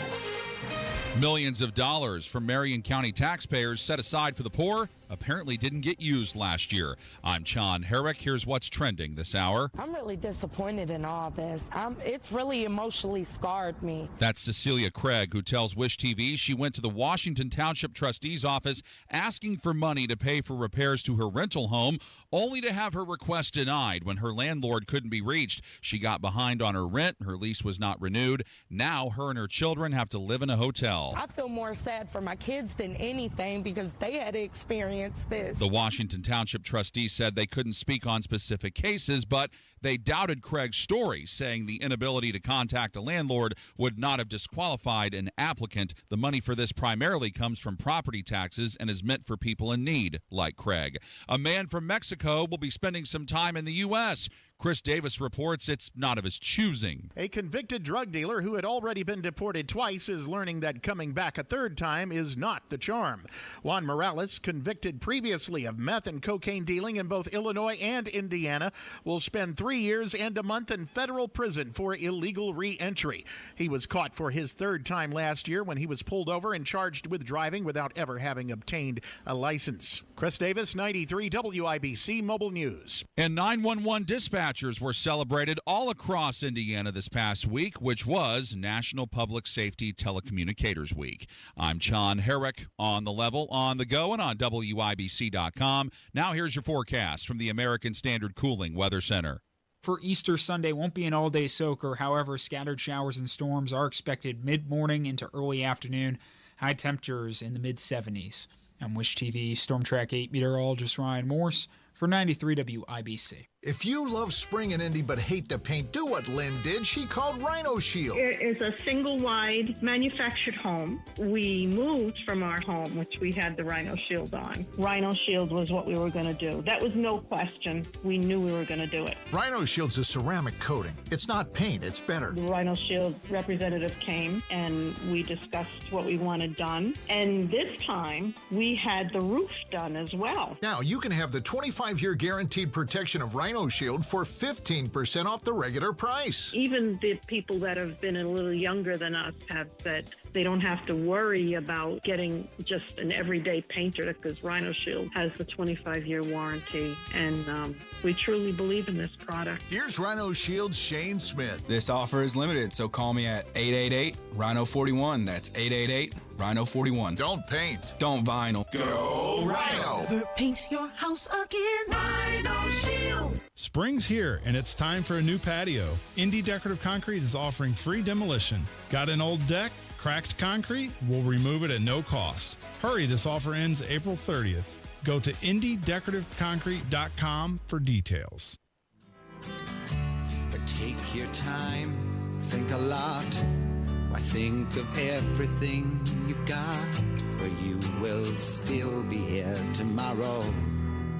Millions of dollars from Marion County taxpayers set aside for the poor apparently didn't get used last year. I'm John Herrick. Here's what's trending this hour. I'm really disappointed in all this. It's really emotionally scarred me. That's Cecilia Craig, who tells Wish TV she went to the Washington Township Trustee's office asking for money to pay for repairs to her rental home, only to have her request denied when her landlord couldn't be reached. She got behind on her rent. Her lease was not renewed. Now her and her children have to live in a hotel. I feel more sad for my kids than anything because they had to experience this. The Washington Township trustee said they couldn't speak on specific cases, but they doubted Craig's story, saying the inability to contact a landlord would not have disqualified an applicant. The money for this primarily comes from property taxes and is meant for people in need, like Craig. A man from Mexico will be spending some time in the U.S. Chris Davis reports it's not of his choosing. A convicted drug dealer who had already been deported twice is learning that coming back a third time is not the charm. Juan Morales, convicted previously of meth and cocaine dealing in both Illinois and Indiana, will spend 3 years and a month in federal prison for illegal re-entry. He was caught for his third time last year when he was pulled over and charged with driving without ever having obtained a license. Chris Davis, 93 WIBC Mobile News. And 911 dispatchers were celebrated all across Indiana this past week, which was National Public Safety Telecommunicators Week. I'm John Herrick, on the level, on the go, and on WIBC.com. Now here's your forecast from the American Standard Cooling Weather Center. For Easter Sunday, won't be an all-day soaker. However, scattered showers and storms are expected mid-morning into early afternoon. High temperatures in the mid-70s. I'm Wish TV Storm Track 8 meteorologist Ryan Morse for 93 WIBC. If you love spring and Indy but hate the paint, do what Lynn did. She called Rhino Shield. It is a single-wide manufactured home. We moved from our home, which we had the Rhino Shield on. Rhino Shield was what we were going to do. That was no question. We knew we were going to do it. Rhino Shield's a ceramic coating. It's not paint, it's better. The Rhino Shield representative came and we discussed what we wanted done. And this time, we had the roof done as well. Now, you can have the 25-year guaranteed protection of Rhino Shield for 15% off the regular price. Even the people that have been a little younger than us have said they don't have to worry about getting just an everyday painter because Rhino Shield has the 25-year warranty, and we truly believe in this product. Here's Rhino Shield's Shane Smith. This offer is limited, so call me at 888-RHINO-41. That's 888-RHINO-41. Don't paint. Don't vinyl. Go Rhino. Never paint your house again. Rhino Shield. Spring's here, and it's time for a new patio. Indy Decorative Concrete is offering free demolition. Got an old deck? Cracked concrete? We'll remove it at no cost. Hurry, this offer ends April 30th. Go to IndyDecorativeConcrete.com for details. But take your time, think a lot. Why think of everything you've got? For you will still be here tomorrow,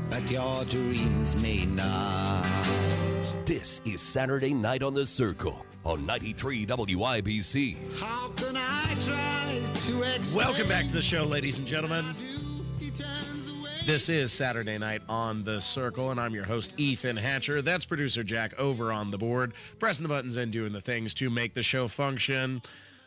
but your dreams may not. This is Saturday Night on the Circle on 93 WIBC. How can I try to explain? Welcome back to the show, ladies and gentlemen. This is Saturday Night on the Circle, and I'm your host, Ethan Hatcher. That's producer Jack over on the board, pressing the buttons and doing the things to make the show function.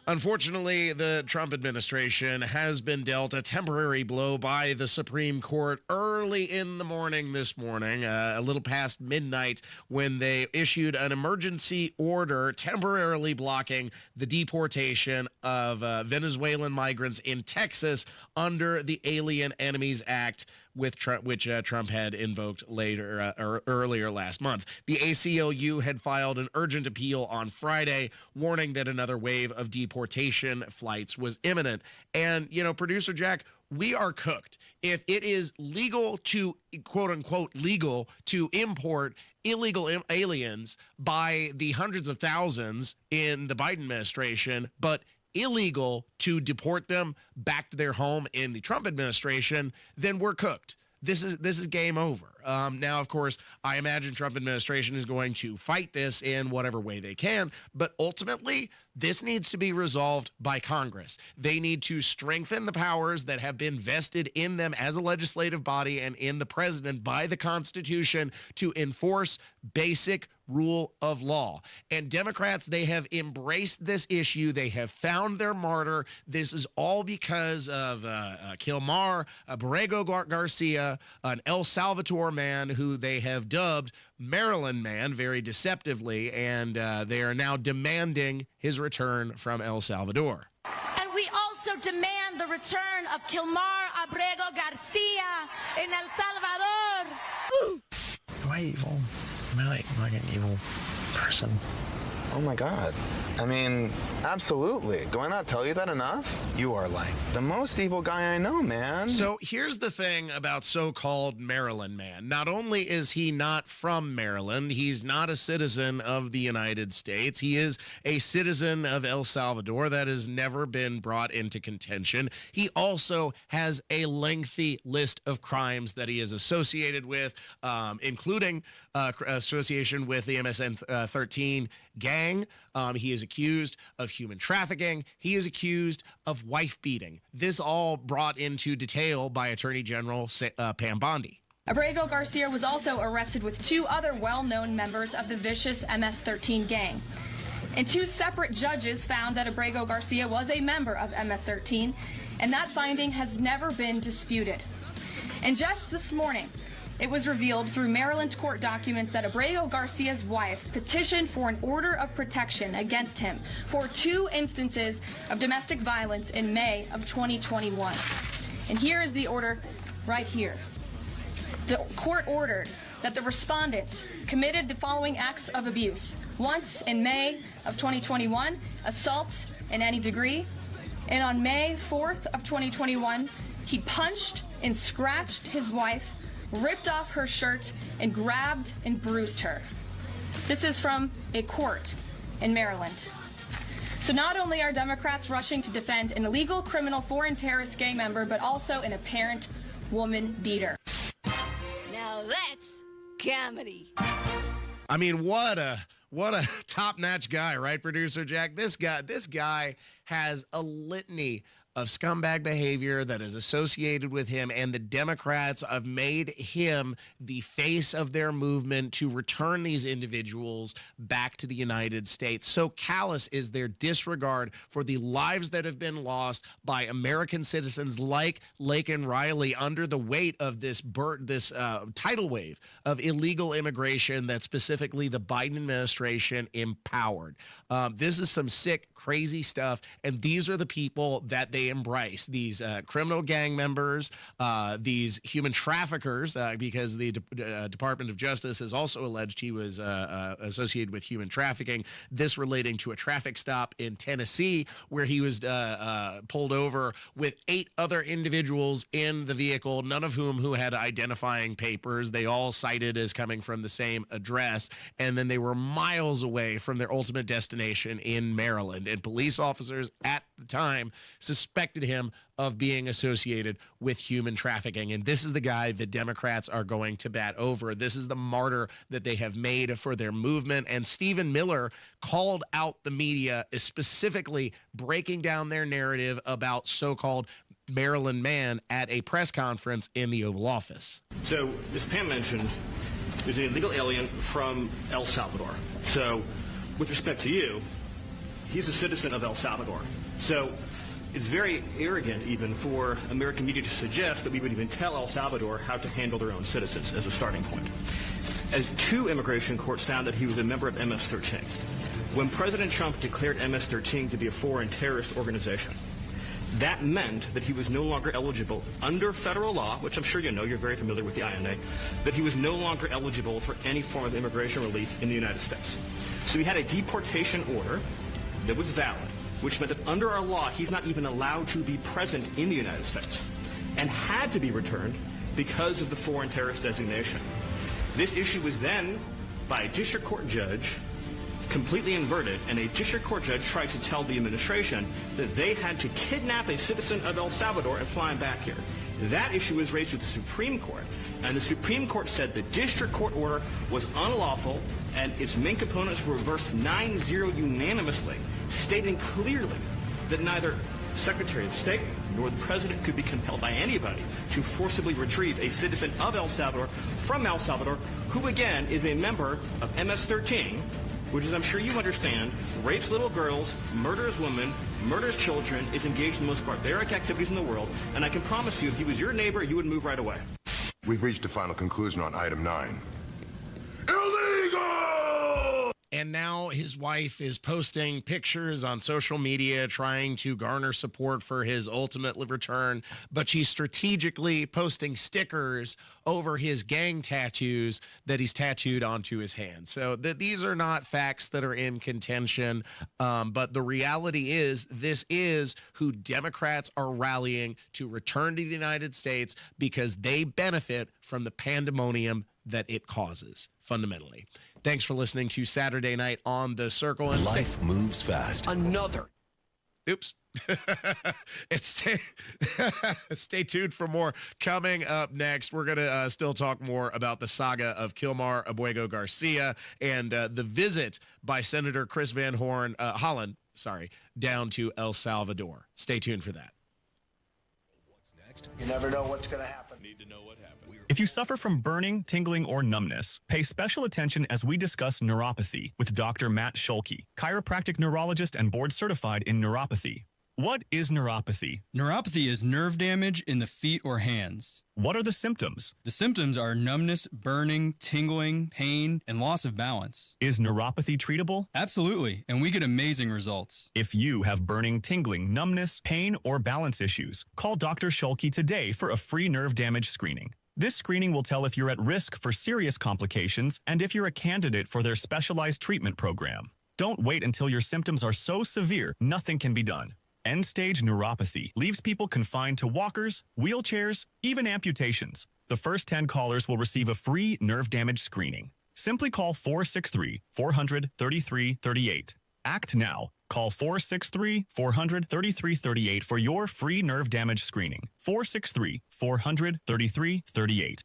Unfortunately, the Trump administration has been dealt a temporary blow by the Supreme Court early in the morning this morning, a little past midnight, when they issued an emergency order temporarily blocking the deportation of Venezuelan migrants in Texas under the Alien Enemies Act, which Trump had invoked earlier last month. The ACLU had filed an urgent appeal on Friday, warning that another wave of deportation flights was imminent. And, producer Jack, we are cooked. If it is legal to, quote unquote, legal to import illegal aliens by the hundreds of thousands in the Biden administration, but illegal to deport them back to their home in the Trump administration, then we're cooked. This is game over. Now, of course, I imagine Trump administration is going to fight this in whatever way they can, but ultimately, this needs to be resolved by Congress. They need to strengthen the powers that have been vested in them as a legislative body and in the president by the Constitution to enforce basic rule of law. And Democrats, they have embraced this issue. They have found their martyr. This is all because of Kilmar Abrego Garcia, an El Salvador man who they have dubbed Maryland Man very deceptively, and they are now demanding his return from El Salvador. And we also demand the return of Kilmar Abrego Garcia in El Salvador. Am I evil? Am I like an evil person? Oh my God. I mean, absolutely. Do I not tell you that enough? You are like the most evil guy I know, man. So here's the thing about so-called Maryland Man. Not only is he not from Maryland, he's not a citizen of the United States. He is a citizen of El Salvador. That has never been brought into contention. He also has a lengthy list of crimes that he is associated with, including association with the MSN-13 gang. He is accused of human trafficking. He is accused of wife beating. This all brought into detail by Attorney General Pam Bondi. Abrego Garcia was also arrested with 2 other well-known members of the vicious MS-13 gang. And 2 separate judges found that Abrego Garcia was a member of MS-13, and that finding has never been disputed. And just this morning, it was revealed through Maryland court documents that Abrego Garcia's wife petitioned for an order of protection against him for 2 instances of domestic violence in May of 2021. And here is the order right here. The court ordered that the respondents committed the following acts of abuse. Once in May of 2021, assault in any degree. And on May 4th of 2021, he punched and scratched his wife, ripped off her shirt, and grabbed and bruised her. This is from a court in Maryland. So not only are Democrats rushing to defend an illegal criminal foreign terrorist gang member, but also an apparent woman beater. Now that's comedy. I mean, what a top-notch guy, right, producer Jack? This guy has a litany of scumbag behavior that is associated with him, and the Democrats have made him the face of their movement to return these individuals back to the United States. So callous is their disregard for the lives that have been lost by American citizens like Laken Riley under the weight of this tidal wave of illegal immigration that specifically the Biden administration empowered. This is some sick, crazy stuff, and these are the people that they embrace, these criminal gang members, these human traffickers, because the Department of Justice has also alleged he was associated with human trafficking, this relating to a traffic stop in Tennessee where he was pulled over with 8 other individuals in the vehicle, none of who had identifying papers. They all cited as coming from the same address, and then they were miles away from their ultimate destination in Maryland. And police officers at the time suspected him of being associated with human trafficking. And this is the guy the Democrats are going to bat over. This is the martyr that they have made for their movement. And Stephen Miller called out the media, specifically breaking down their narrative about so-called Maryland Man at a press conference in the Oval Office. So, as Pam mentioned, there's an illegal alien from El Salvador. So, with respect to you, he's a citizen of El Salvador. So it's very arrogant even for American media to suggest that we would even tell El Salvador how to handle their own citizens as a starting point. As 2 immigration courts found that he was a member of MS-13. When President Trump declared MS-13 to be a foreign terrorist organization, that meant that he was no longer eligible under federal law, which I'm sure you know, you're very familiar with the INA, that he was no longer eligible for any form of immigration relief in the United States. So he had a deportation order that was valid, which meant that under our law, he's not even allowed to be present in the United States and had to be returned because of the foreign terrorist designation. This issue was then, by a district court judge, completely inverted, and a district court judge tried to tell the administration that they had to kidnap a citizen of El Salvador and fly him back here. That issue was raised with the Supreme Court, and the Supreme Court said the district court order was unlawful, and its main components were reversed 9-0 unanimously, stating clearly that neither Secretary of State nor the President could be compelled by anybody to forcibly retrieve a citizen of El Salvador from El Salvador who again is a member of MS-13, which, as I'm sure you understand, rapes little girls, murders women, murders children, is engaged in the most barbaric activities in the world, and I can promise you, if he was your neighbor, you would move right away. We've reached a final conclusion on item 9. And now his wife is posting pictures on social media trying to garner support for his ultimate return, but she's strategically posting stickers over his gang tattoos that he's tattooed onto his hands. So these are not facts that are in contention, but the reality is this is who Democrats are rallying to return to the United States because they benefit from the pandemonium that it causes, fundamentally. Thanks for listening to Saturday Night on The Circle. And Life moves fast. Oops. Stay tuned for more coming up next. We're going to still talk more about the saga of Kilmar Abuego Garcia and the visit by Senator Chris Van Hollen, down to El Salvador. Stay tuned for that. What's next? You never know what's going to happen. Need to know what happened. If you suffer from burning, tingling, or numbness, pay special attention as we discuss neuropathy with Dr. Matt Schulke, chiropractic neurologist and board certified in neuropathy. What is neuropathy? Neuropathy is nerve damage in the feet or hands. What are the symptoms? The symptoms are numbness, burning, tingling, pain, and loss of balance. Is neuropathy treatable? Absolutely, and we get amazing results. If you have burning, tingling, numbness, pain, or balance issues, call Dr. Schulke today for a free nerve damage screening. This screening will tell if you're at risk for serious complications and if you're a candidate for their specialized treatment program. Don't wait until your symptoms are so severe nothing can be done. End-stage neuropathy leaves people confined to walkers, wheelchairs, even amputations. The first 10 callers will receive a free nerve damage screening. Simply call 463-400-3338. Act now. Call 463-400-3338 for your free nerve damage screening. 463-400-3338.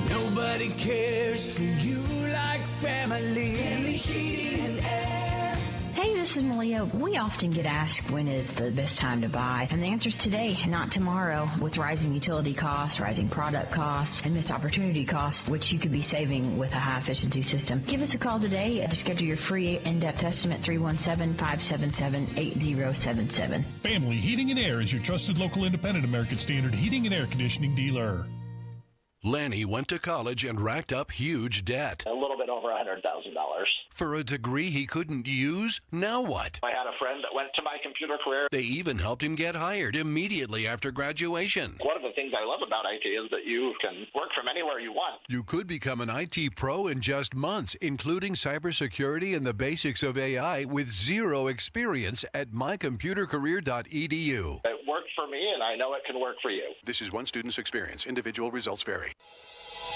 Nobody cares for you like family. Family Heating and Air. Hey, this is Malia. We often get asked when is the best time to buy, and the answer is today, not tomorrow. With rising utility costs, rising product costs, and missed opportunity costs, which you could be saving with a high-efficiency system. Give us a call today to schedule your free in-depth estimate, 317-577-8077. Family Heating and Air is your trusted local independent American Standard heating and air conditioning dealer. Lanny went to college and racked up huge debt. A little bit over $100,000. For a degree he couldn't use? Now what? I had a friend that went to my computer career. They even helped him get hired immediately after graduation. One of the things I love about IT is that you can work from anywhere you want. You could become an IT pro in just months, including cybersecurity and the basics of AI with zero experience at mycomputercareer.edu. It worked for me, and I know it can work for you. This is one student's experience. Individual results vary.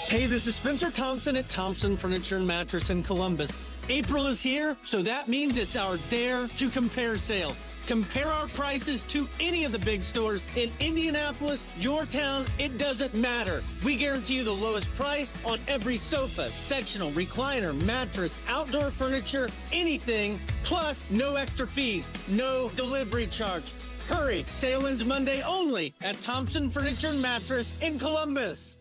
Hey, this is Spencer Thompson at Thompson Furniture and Mattress in Columbus. April is here, so that means it's our Dare to Compare sale. Compare our prices to any of the big stores in Indianapolis, your town, it doesn't matter. We guarantee you the lowest price on every sofa, sectional, recliner, mattress, outdoor furniture, anything, plus no extra fees, no delivery charge. Hurry, sale ends Monday only at Thompson Furniture and Mattress in Columbus.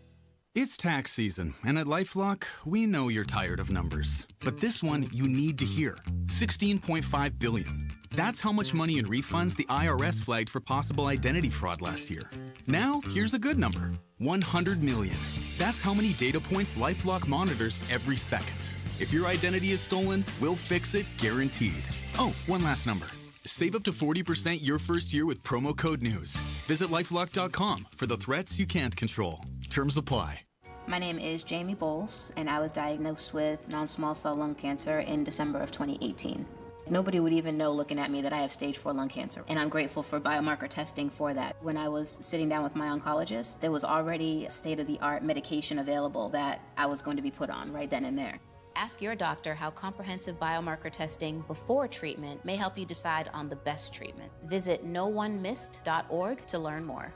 It's tax season, and at LifeLock, we know you're tired of numbers. But this one you need to hear. $16.5 billion. That's how much money in refunds the IRS flagged for possible identity fraud last year. Now, here's a good number. $100 million. That's how many data points LifeLock monitors every second. If your identity is stolen, we'll fix it guaranteed. Oh, one last number. Save up to 40% your first year with promo code NEWS. Visit LifeLock.com for the threats you can't control. Terms apply. My name is Jamie Bowles, and I was diagnosed with non-small cell lung cancer in December of 2018. Nobody would even know looking at me that I have stage 4 lung cancer, and I'm grateful for biomarker testing for that. When I was sitting down with my oncologist, there was already state-of-the-art medication available that I was going to be put on right then and there. Ask your doctor how comprehensive biomarker testing before treatment may help you decide on the best treatment. Visit NoOneMissed.org to learn more.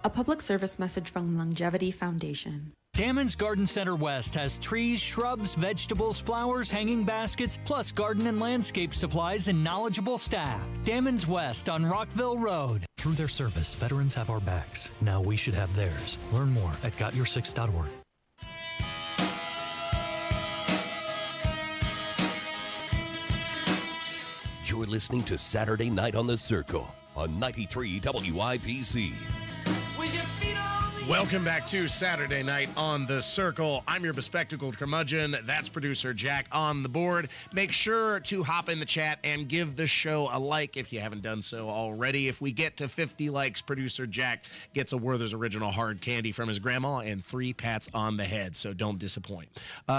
A public service message from Longevity Foundation. Damon's Garden Center West has trees, shrubs, vegetables, flowers, hanging baskets, plus garden and landscape supplies and knowledgeable staff. Damon's West on Rockville Road. Through their service, veterans have our backs. Now we should have theirs. Learn more at GotYour6.org. You're listening to Saturday Night on the Circle on 93 WIBC. Welcome back to Saturday Night on the Circle. I'm your bespectacled curmudgeon. That's producer Jack on the board. Make sure to hop in the chat and give the show a like if you haven't done so already. If we get to 50 likes, producer Jack gets a Werther's Original hard candy from his grandma and 3 pats on the head, so don't disappoint.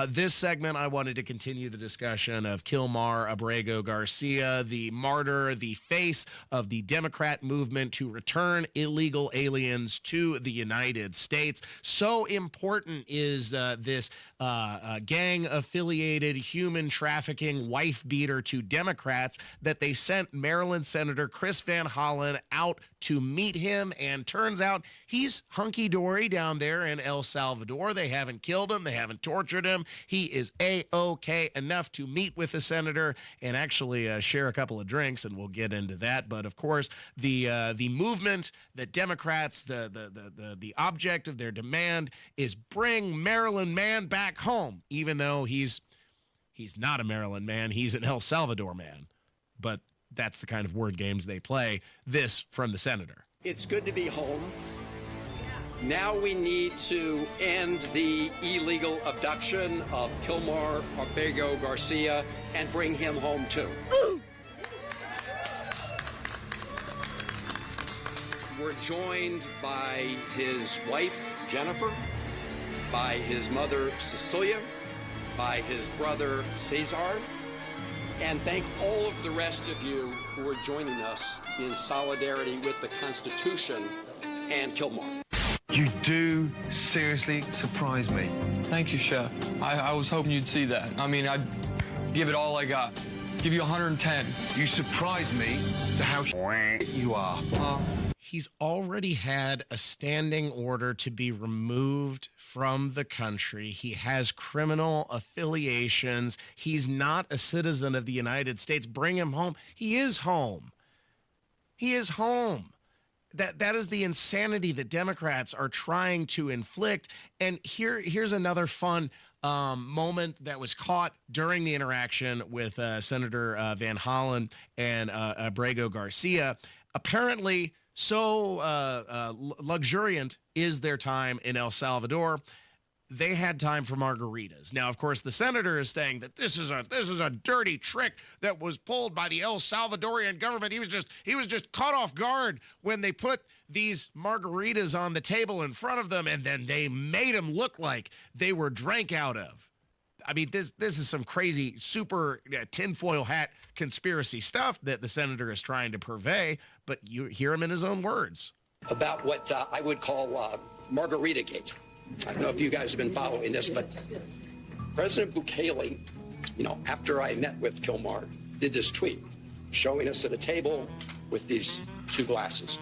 This segment, I wanted to continue the discussion of Kilmar Abrego Garcia, the martyr, the face of the Democrat movement to return illegal aliens to the United States. So important is this gang-affiliated human trafficking wife beater to Democrats that they sent Maryland Senator Chris Van Hollen out to meet him, and turns out he's hunky-dory down there in El Salvador. They haven't killed him. They haven't tortured him. He is A-OK enough to meet with the senator and actually share a couple of drinks, and we'll get into that. But, of course, the movement, the Democrats, the object of their demand is bring Maryland man back home, even though he's not a Maryland man. He's an El Salvador man. But that's the kind of word games they play. This from the senator. It's good to be home. Now we need to end the illegal abduction of Kilmar Abrego Garcia and bring him home too. We're joined by his wife, Jennifer, by his mother, Cecilia, by his brother, Cesar, and thank all of the rest of you who are joining us in solidarity with the Constitution and Kilmar. You do seriously surprise me. Thank you, Chef. I was hoping you'd see that. I mean, I'd give it all I got. Give you 110. You surprise me to how you are. He's already had a standing order to be removed from the country. He has criminal affiliations. He's not a citizen of the United States. Bring him home. He is home. He is home. That is the insanity that Democrats are trying to inflict. And here's another fun moment that was caught during the interaction with Senator Van Hollen and Abrego Garcia. Apparently, so luxuriant is their time in El Salvador, they had time for margaritas. Now, of course, the senator is saying that this is a dirty trick that was pulled by the El Salvadorian government. He was just caught off guard when they put these margaritas on the table in front of them, and then they made them look like they were drank out of. I mean, this is some crazy, super tinfoil hat conspiracy stuff that the senator is trying to purvey, but you hear him in his own words. About what I would call Margarita Gate. I don't know if you guys have been following this, but President Bukele, after I met with Kilmar, did this tweet showing us at a table with these 2 glasses.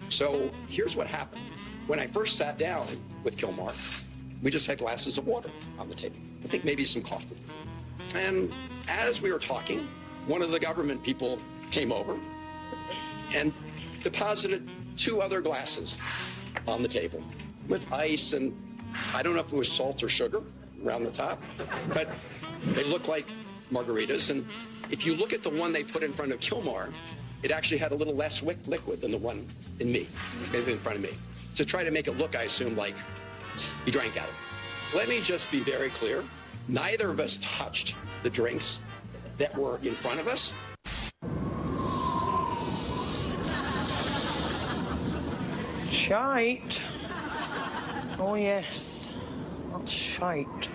So here's what happened. When I first sat down with Kilmar, we just had glasses of water on the table. I think maybe some coffee. And as we were talking, one of the government people came over and deposited 2 other glasses on the table with ice, and I don't know if it was salt or sugar around the top, but they look like margaritas. And if you look at the one they put in front of Kilmar, it actually had a little less liquid than the one in front of me, to try to make it look, I assume, like he drank out of it. Let me just be very clear. Neither of us touched the drinks that were in front of us. Shite. Oh, yes. That's shite.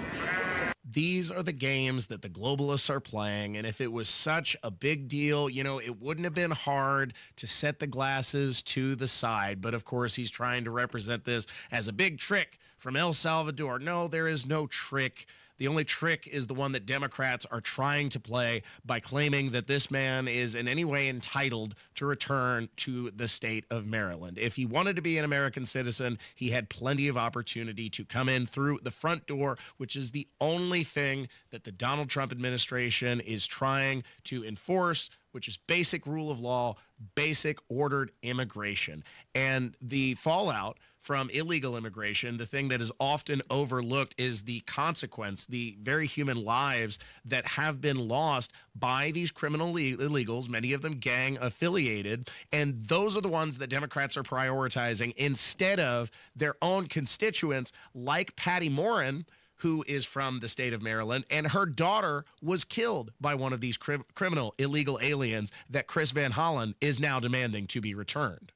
These are the games that the globalists are playing, and if it was such a big deal, it wouldn't have been hard to set the glasses to the side. But, of course, he's trying to represent this as a big trick from El Salvador. No, there is no trick. The only trick is the one that Democrats are trying to play by claiming that this man is in any way entitled to return to the state of Maryland. If he wanted to be an American citizen, he had plenty of opportunity to come in through the front door, which is the only thing that the Donald Trump administration is trying to enforce which is basic rule of law, basic ordered immigration. And the fallout from illegal immigration, the thing that is often overlooked is the consequence, the very human lives that have been lost by these criminal illegals, many of them gang affiliated. And those are the ones that Democrats are prioritizing instead of their own constituents like Patty Morin, who is from the state of Maryland, and her daughter was killed by one of these criminal illegal aliens that Chris Van Hollen is now demanding to be returned.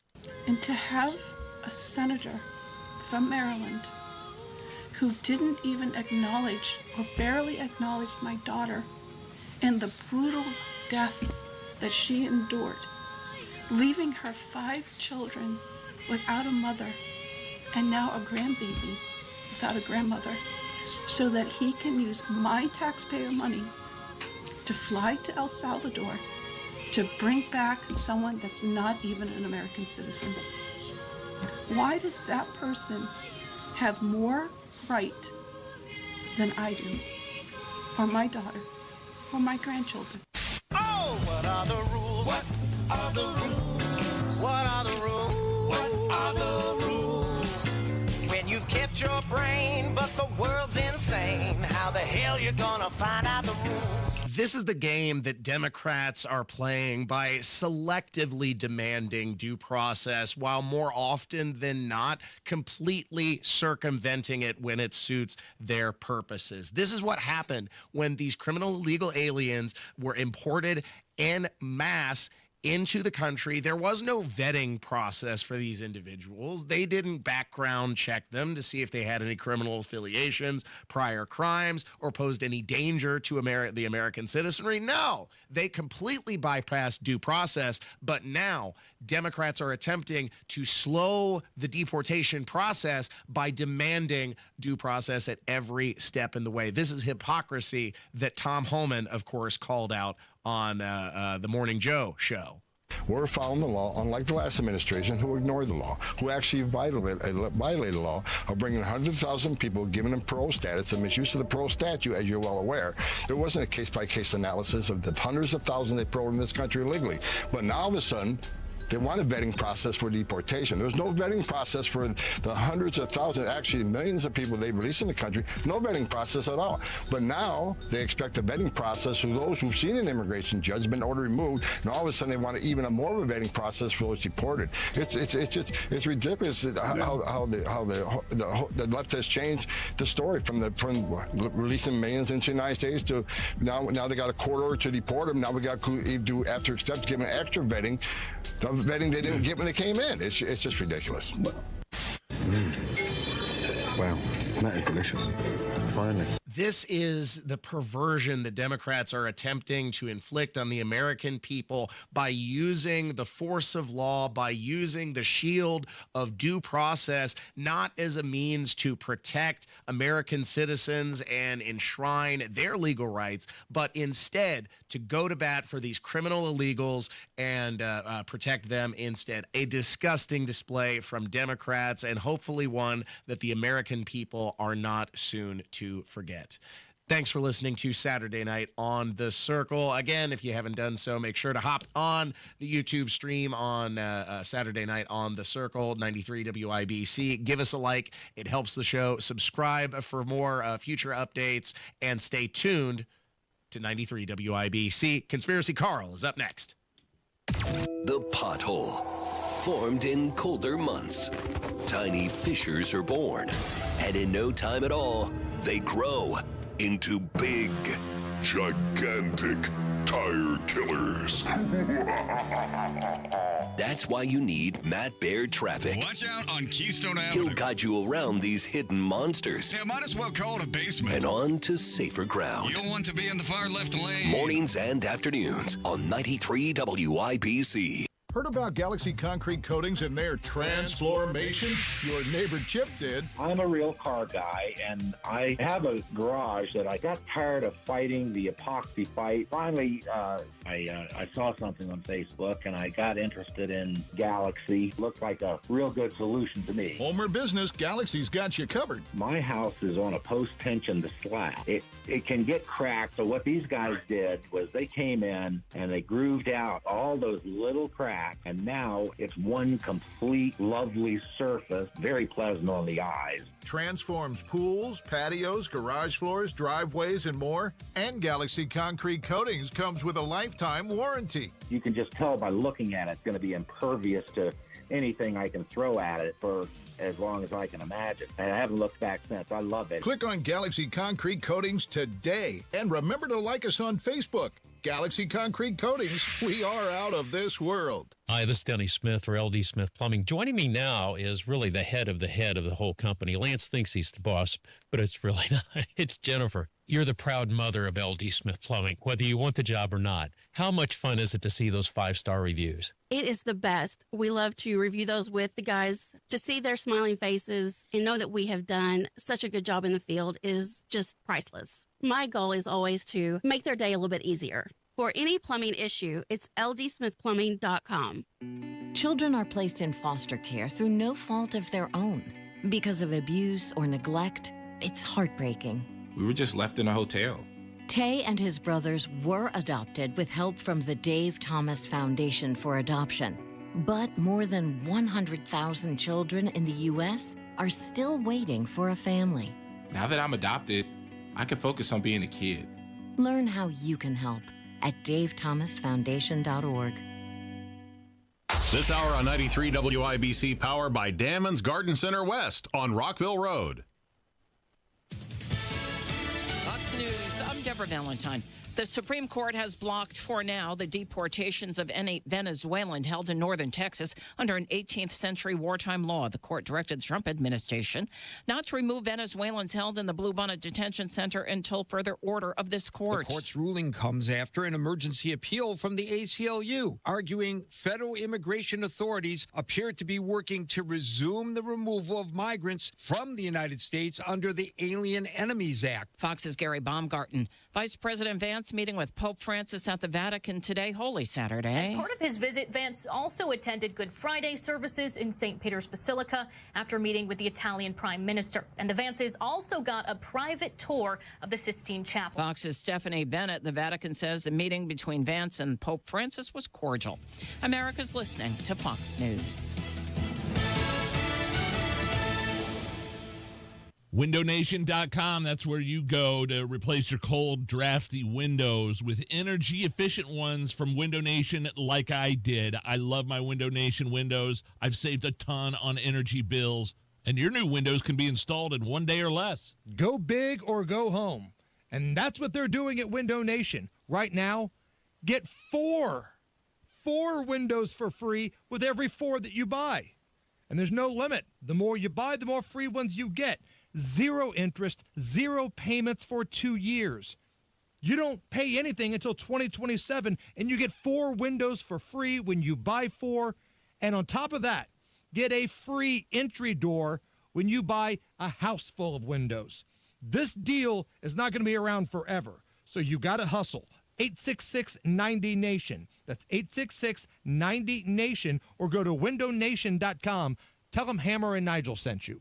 And to have a senator from Maryland who didn't even acknowledge or barely acknowledge my daughter and the brutal death that she endured, leaving her 5 children without a mother and now a grandbaby without a grandmother, so that he can use my taxpayer money to fly to El Salvador to bring back someone that's not even an American citizen. Why does that person have more right than I do, or my daughter, or my grandchildren? Oh, what are the rules? What are the rules? What are the rules? What are the rules? When you've kept your brain, but the world's insane, how the hell you gonna find out the rules? This is the game that Democrats are playing by selectively demanding due process, while more often than not completely circumventing it when it suits their purposes. This is what happened when these criminal illegal aliens were imported en masse into the country. There was no vetting process for these individuals. They didn't background check them to see if they had any criminal affiliations, prior crimes, or posed any danger to the American citizenry. No, they completely bypassed due process. But now Democrats are attempting to slow the deportation process by demanding due process at every step in the way. This is hypocrisy that Tom Homan, of course, called out on the Morning Joe show. We're following the law, unlike the last administration, who ignored the law, who actually violated the law of bringing 100,000 people, giving them parole status, and misuse of the parole statute, as you're well aware. There wasn't a case-by-case analysis of the hundreds of thousands they paroled in this country illegally. But now, all of a sudden, they want a vetting process for deportation. There's no vetting process for the hundreds of thousands, actually millions of people they release in the country. No vetting process at all. But now they expect a vetting process for those who've seen an immigration judge, been ordered removed, and all of a sudden they want even more of a vetting process for those deported. It's ridiculous how the left has changed the story from releasing millions into the United States to now they got a court order to deport them. Now we got to do after steps, give them extra vetting. The vetting they didn't get when they came in. It's just ridiculous. Wow, that is delicious. Finally. This is the perversion that Democrats are attempting to inflict on the American people by using the force of law, by using the shield of due process, not as a means to protect American citizens and enshrine their legal rights, but instead to go to bat for these criminal illegals and protect them instead. A disgusting display from Democrats, and hopefully one that the American people are not soon to forget. Thanks for listening to Saturday Night on The Circle. Again, if you haven't done so, make sure to hop on the YouTube stream on Saturday Night on The Circle, 93 WIBC. Give us a like. It helps the show. Subscribe for more future updates, and stay tuned to 93 WIBC. Conspiracy Carl is up next. The Pothole. Formed in colder months, tiny fissures are born, and in no time at all, they grow into big, gigantic tire killers. That's why you need Matt Baird Traffic. Watch out on Keystone Avenue. He'll guide you around these hidden monsters. Yeah, might as well call it a basement. And on to safer ground. You don't want to be in the far left lane. Mornings and afternoons on 93 WIBC. Heard about Galaxy Concrete Coatings and their transformation? Your neighbor Chip did. I'm a real car guy, and I have a garage that I got tired of fighting the epoxy fight. Finally, I saw something on Facebook, and I got interested in Galaxy. Looked like a real good solution to me. Homer business, Galaxy's got you covered. My house is on a post-tension slab. It can get cracked, so what these guys did was they came in and they grooved out all those little cracks, and now it's one complete lovely surface, very pleasant on the eyes. Transforms pools, patios, garage floors, driveways, and more. And Galaxy Concrete Coatings comes with a lifetime warranty. You can just tell by looking at it, it's going to be impervious to anything I can throw at it for as long as I can imagine. And I haven't looked back since. I love it. Click on Galaxy Concrete Coatings today. And remember to like us on Facebook. Galaxy Concrete Coatings, we are out of this world. Hi, this is Denny Smith for LD Smith Plumbing. Joining me now is really the head of the whole company. Lance thinks he's the boss, but it's really not. It's Jennifer. You're the proud mother of LD Smith Plumbing, whether you want the job or not. How much fun is it to see those 5-star reviews? It is the best. We love to review those with the guys. To see their smiling faces and know that we have done such a good job in the field is just priceless. My goal is always to make their day a little bit easier. For any plumbing issue, it's ldsmithplumbing.com. Children are placed in foster care through no fault of their own. Because of abuse or neglect, it's heartbreaking. We were just left in a hotel. Tay and his brothers were adopted with help from the Dave Thomas Foundation for Adoption. But more than 100,000 children in the U.S. are still waiting for a family. Now that I'm adopted, I can focus on being a kid. Learn how you can help at davethomasfoundation.org. This hour on 93 WIBC, powered by Dammons Garden Center West on Rockville Road. Fox News, I'm Deborah Valentine. The Supreme Court has blocked for now the deportations of any Venezuelan held in northern Texas under an 18th century wartime law. The court directed the Trump administration not to remove Venezuelans held in the Bluebonnet Detention Center until further order of this court. The court's ruling comes after an emergency appeal from the ACLU, arguing federal immigration authorities appear to be working to resume the removal of migrants from the United States under the Alien Enemies Act. Fox's Gary Baumgarten. Vice President Vance meeting with Pope Francis at the Vatican today, Holy Saturday. As part of his visit, Vance also attended Good Friday services in St. Peter's Basilica after meeting with the Italian Prime Minister. And the Vances also got a private tour of the Sistine Chapel. Fox's Stephanie Bennett. The Vatican says the meeting between Vance and Pope Francis was cordial. America's listening to Fox News. WindowNation.com, that's where you go to replace your cold, drafty windows with energy-efficient ones from Window Nation like I did. I love my Window Nation windows. I've saved a ton on energy bills. And your new windows can be installed in 1 day or less. Go big or go home. And that's what they're doing at Window Nation. Right now, get four windows for free with every 4 that you buy. And there's no limit. The more you buy, the more free ones you get. 0 interest, 0 payments for 2 years. You don't pay anything until 2027, and you get 4 windows for free when you buy 4. And on top of that, get a free entry door when you buy a house full of windows. This deal is not going to be around forever, so you got to hustle. 866-90-NATION. That's 866-90-NATION, or go to windownation.com. Tell them Hammer and Nigel sent you.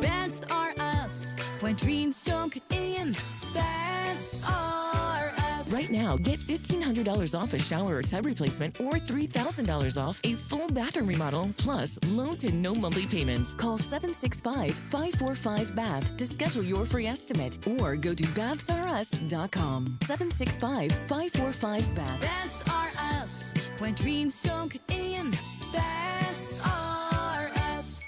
That's are us. When dreams don't get in, that's are us. Right now, get $1,500 off a shower or tub replacement or $3,000 off a full bathroom remodel, plus low to no monthly payments. Call 765-545-BATH to schedule your free estimate or go to bathsareus.com. 765-545-BATH. That's are us. When dreams don't get in, that's are us.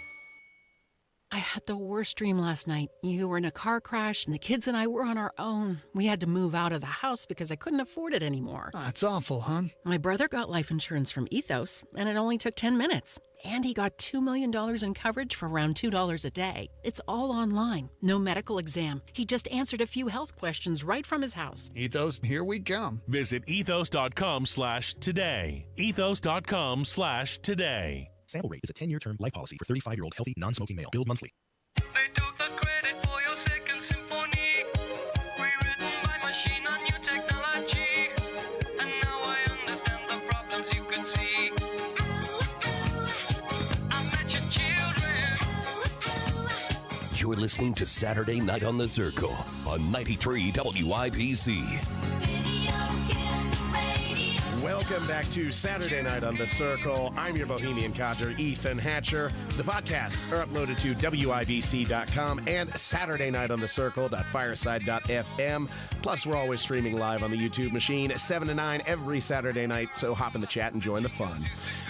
I had the worst dream last night. You were in a car crash, and the kids and I were on our own. We had to move out of the house because I couldn't afford it anymore. That's awful, hon. My brother got life insurance from Ethos, and it only took 10 minutes. And he got $2 million in coverage for around $2 a day. It's all online. No medical exam. He just answered a few health questions right from his house. Ethos, here we come. Visit ethos.com/today. Ethos.com/today. Sample rate is a 10-year term life policy for 35-year-old healthy, non-smoking male. Billed monthly. You're listening to Saturday Night on the Circle on 93 WIBC. Welcome back to Saturday Night on the Circle. I'm your Bohemian codger, Ethan Hatcher. The podcasts are uploaded to WIBC.com and SaturdayNightOnTheCircle.fireside.fm. Plus, we're always streaming live on the YouTube machine, 7 to 9 every Saturday night, so hop in the chat and join the fun.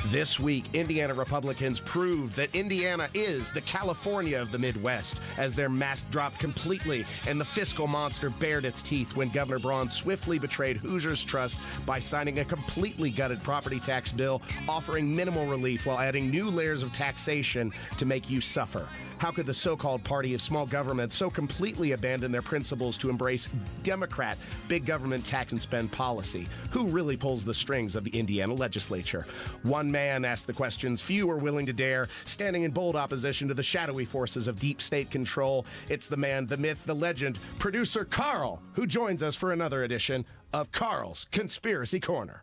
This week, Indiana Republicans proved that Indiana is the California of the Midwest as their mask dropped completely and the fiscal monster bared its teeth when Governor Braun swiftly betrayed Hoosiers' trust by signing a completely gutted property tax bill offering minimal relief while adding new layers of taxation to make you suffer. How could the so-called party of small government so completely abandon their principles to embrace Democrat big government tax and spend policy? Who really pulls the strings of the Indiana legislature? One man asked the questions few are willing to dare, standing in bold opposition to the shadowy forces of deep state control. It's the man, the myth, the legend, producer Carl, who joins us for another edition of Carl's Conspiracy Corner.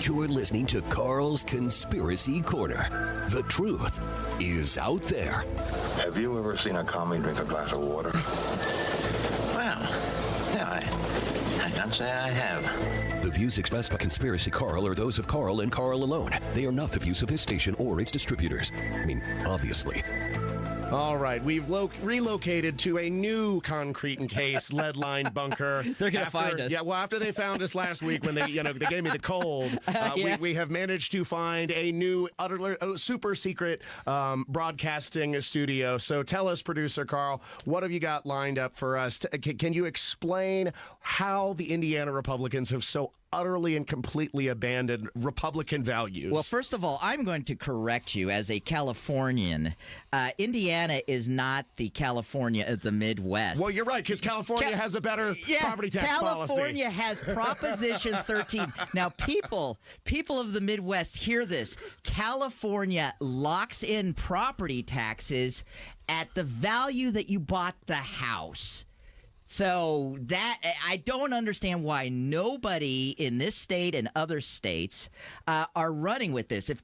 You're listening to Carl's Conspiracy Corner. The truth is out there. Have you ever seen a commie drink a glass of water? Well, yeah, I can't say I have. The views expressed by Conspiracy Carl are those of Carl and Carl alone. They are not the views of his station or its distributors. I mean, obviously. All right, we've relocated to a new concrete encased lead-lined bunker. They're going to find us. Yeah, well, after they found us last week when they gave me the cold, we have managed to find a new, super secret broadcasting studio. So tell us, producer Carl, what have you got lined up for us? Can you explain how the Indiana Republicans have so utterly and completely abandoned Republican values? Well, first of all, I'm going to correct you as a Californian. Indiana is not the California of the Midwest. Well, you're right, because California has a better property tax policy. California has Proposition 13. Now, people of the Midwest, hear this. California locks in property taxes at the value that you bought the house. So that I don't understand why nobody in this state and other states are running with this. If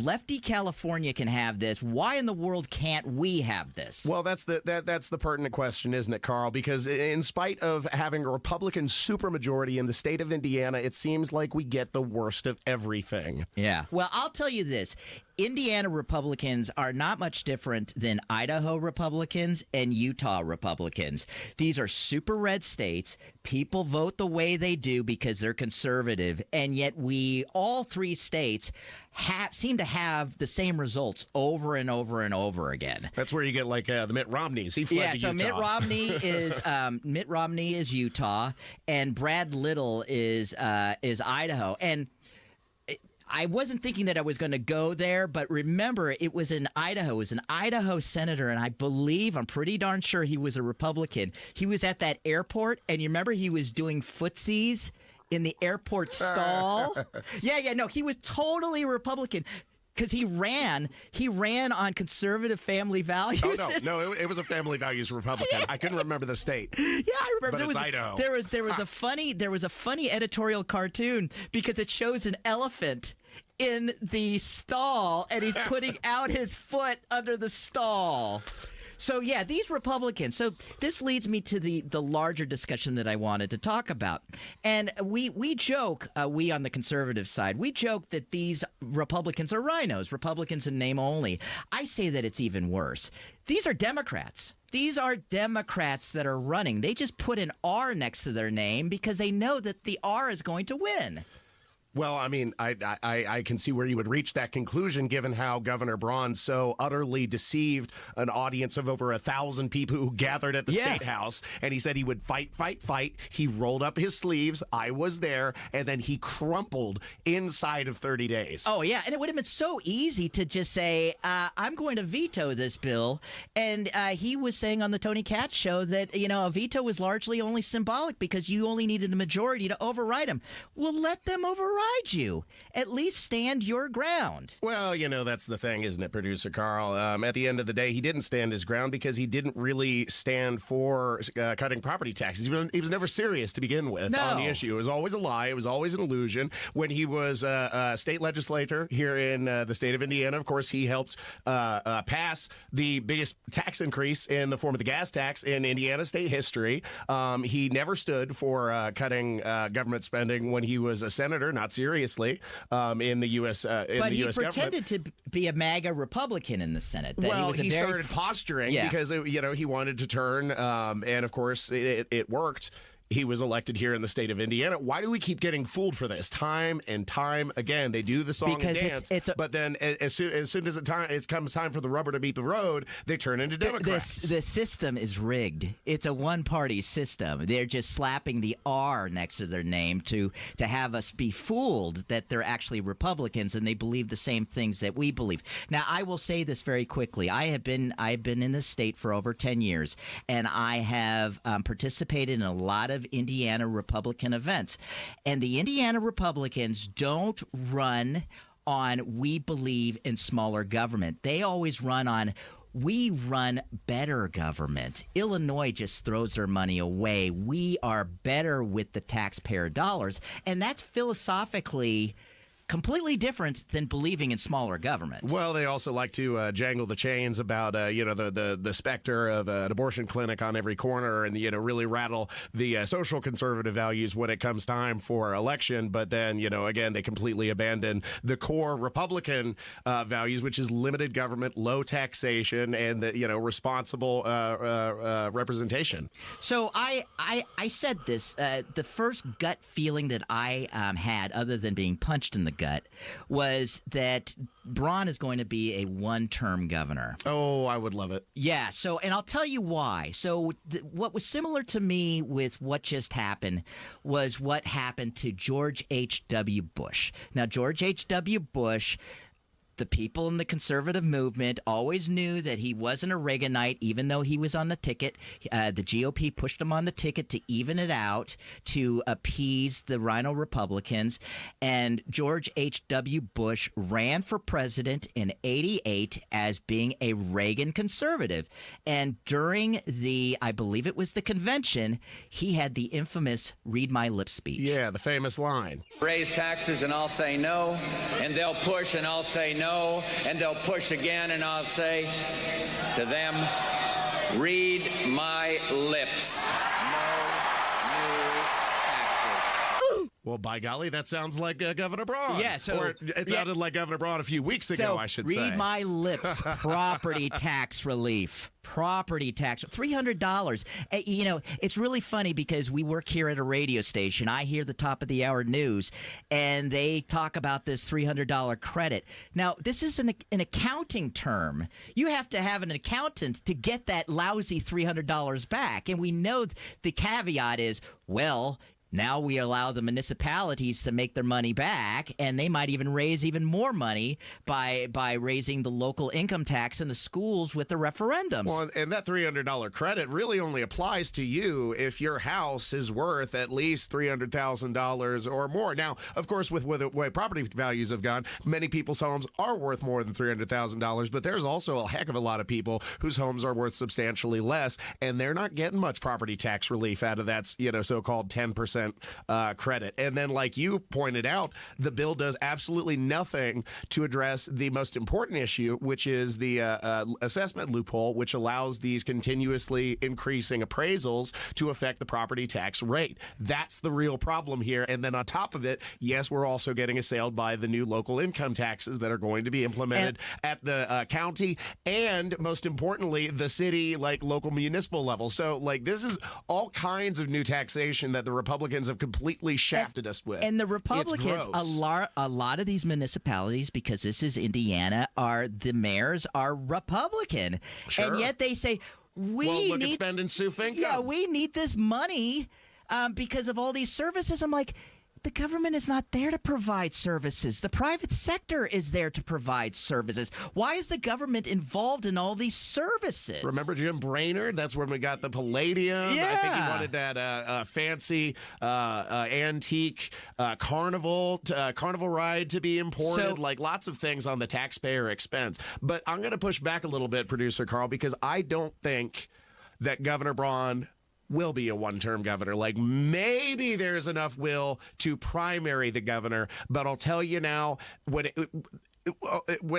lefty California can have this, why in the world can't we have this? Well, that's the pertinent question, isn't it, Carl? Because in spite of having a Republican supermajority in the state of Indiana, it seems like we get the worst of everything. Yeah. Well, I'll tell you this. Indiana Republicans are not much different than Idaho Republicans and Utah Republicans. These are super red states. People vote the way they do because they're conservative, and yet all three states seem to have the same results over and over and over again. That's where you get like the Mitt Romneys. He fled to Utah. Mitt Romney is Utah, and Brad Little is Idaho, and I wasn't thinking that I was going to go there, but remember, it was in Idaho. It was an Idaho senator, and I'm pretty darn sure he was a Republican. He was at that airport, and you remember he was doing footsies in the airport stall? No, he was totally Republican. Because he ran on conservative family values. Oh no, it was a family values Republican. I couldn't remember the state. Yeah, I remember. But it's Idaho. There was a funny editorial cartoon because it shows an elephant in the stall and he's putting out his foot under the stall. So, yeah, these Republicans. So this leads me to the larger discussion that I wanted to talk about. And we joke, we on the conservative side, we joke that these Republicans are rhinos, Republicans in name only. I say that it's even worse. These are Democrats. These are Democrats that are running. They just put an R next to their name because they know that the R is going to win. Well, I mean, I can see where you would reach that conclusion given how Governor Braun so utterly deceived an audience of over 1,000 people who gathered at the State House. And he said he would fight. He rolled up his sleeves. I was there. And then he crumpled inside of 30 days. Oh, yeah. And it would have been so easy to just say, I'm going to veto this bill. And he was saying on the Tony Katz show that, a veto was largely only symbolic because you only needed a majority to override him. Well, let them override you. At least stand your ground. Well, that's the thing, isn't it, Producer Carl? At the end of the day, he didn't stand his ground because he didn't really stand for cutting property taxes. He was never serious to begin with on the issue. It was always a lie. It was always an illusion. When he was a state legislator here in the state of Indiana, of course, he helped pass the biggest tax increase in the form of the gas tax in Indiana state history. He never stood for cutting government spending when he was a senator, not seriously, in the U.S. But he pretended to be a MAGA Republican in the Senate. He started posturing because he wanted to turn, and of course it worked. He was elected here in the state of Indiana. Why do we keep getting fooled for this time and time again? They do the song and dance, but then as soon as it comes time for the rubber to meet the road, they turn into Democrats. The system is rigged. It's a one-party system. They're just slapping the R next to their name to have us be fooled that they're actually Republicans and they believe the same things that we believe. Now, I will say this very quickly. I've been in this state for over 10 years, and I have participated in a lot of Indiana Republican events. And the Indiana Republicans don't run on we believe in smaller government. They always run on we run better government. Illinois just throws their money away. We are better with the taxpayer dollars. And that's philosophically completely different than believing in smaller government. Well, they also like to jangle the chains about the specter of an abortion clinic on every corner, and really rattle the social conservative values when it comes time for election. But then again, they completely abandon the core Republican values, which is limited government, low taxation, and responsible representation. So I said this. The first gut feeling that I had, other than being punched in the gut, was that Braun is going to be a one-term governor. Oh, I would love it. Yeah, and I'll tell you why. So what was similar to me with what just happened was what happened to George H.W. Bush. Now, George H.W. Bush, the people in the conservative movement always knew that he wasn't a Reaganite, even though he was on the ticket. The GOP pushed him on the ticket to even it out, to appease the Rhino Republicans. And George H.W. Bush ran for president in '88 as being a Reagan conservative. And during I believe it was the convention, he had the infamous read my lips speech. Yeah, the famous line. Raise taxes and I'll say no, and they'll push and I'll say no. And they'll push again, and I'll say to them, read my lips. Well, by golly, that sounds like Governor Braun. Yeah, or it sounded like Governor Braun a few weeks ago, I should say. Read my lips. Property tax relief. Property tax, $300. It's really funny because we work here at a radio station. I hear the top of the hour news, and they talk about this $300 credit. Now, this is an accounting term. You have to have an accountant to get that lousy $300 back. And we know the caveat is, well, now we allow the municipalities to make their money back, and they might even raise even more money by raising the local income tax in the schools with the referendums. Well, and that $300 credit really only applies to you if your house is worth at least $300,000 or more. Now, of course, with the way property values have gone, many people's homes are worth more than $300,000, but there's also a heck of a lot of people whose homes are worth substantially less, and they're not getting much property tax relief out of that, so-called 10% credit. And then, like you pointed out, the bill does absolutely nothing to address the most important issue, which is the assessment loophole, which allows these continuously increasing appraisals to affect the property tax rate. That's the real problem here. And then on top of it, yes, we're also getting assailed by the new local income taxes that are going to be implemented at the county and, most importantly, the city, local municipal level. So, this is all kinds of new taxation that the Republicans Republicans have completely shafted us with. And the Republicans, It's gross. a lot of these municipalities, because this is Indiana, the mayors are Republican. Sure. And yet they say, look at spending Sue Finko. Yeah, we need this money because of all these services. I'm like, the government is not there to provide services. The private sector is there to provide services. Why is the government involved in all these services? Remember Jim Brainerd? That's when we got the Palladium. Yeah. I think he wanted that fancy antique carnival ride to be imported. Like lots of things on the taxpayer expense. But I'm going to push back a little bit, Producer Carl, because I don't think that Governor Braun will be a one-term governor. Like maybe there's enough will to primary the governor, but I'll tell you now, when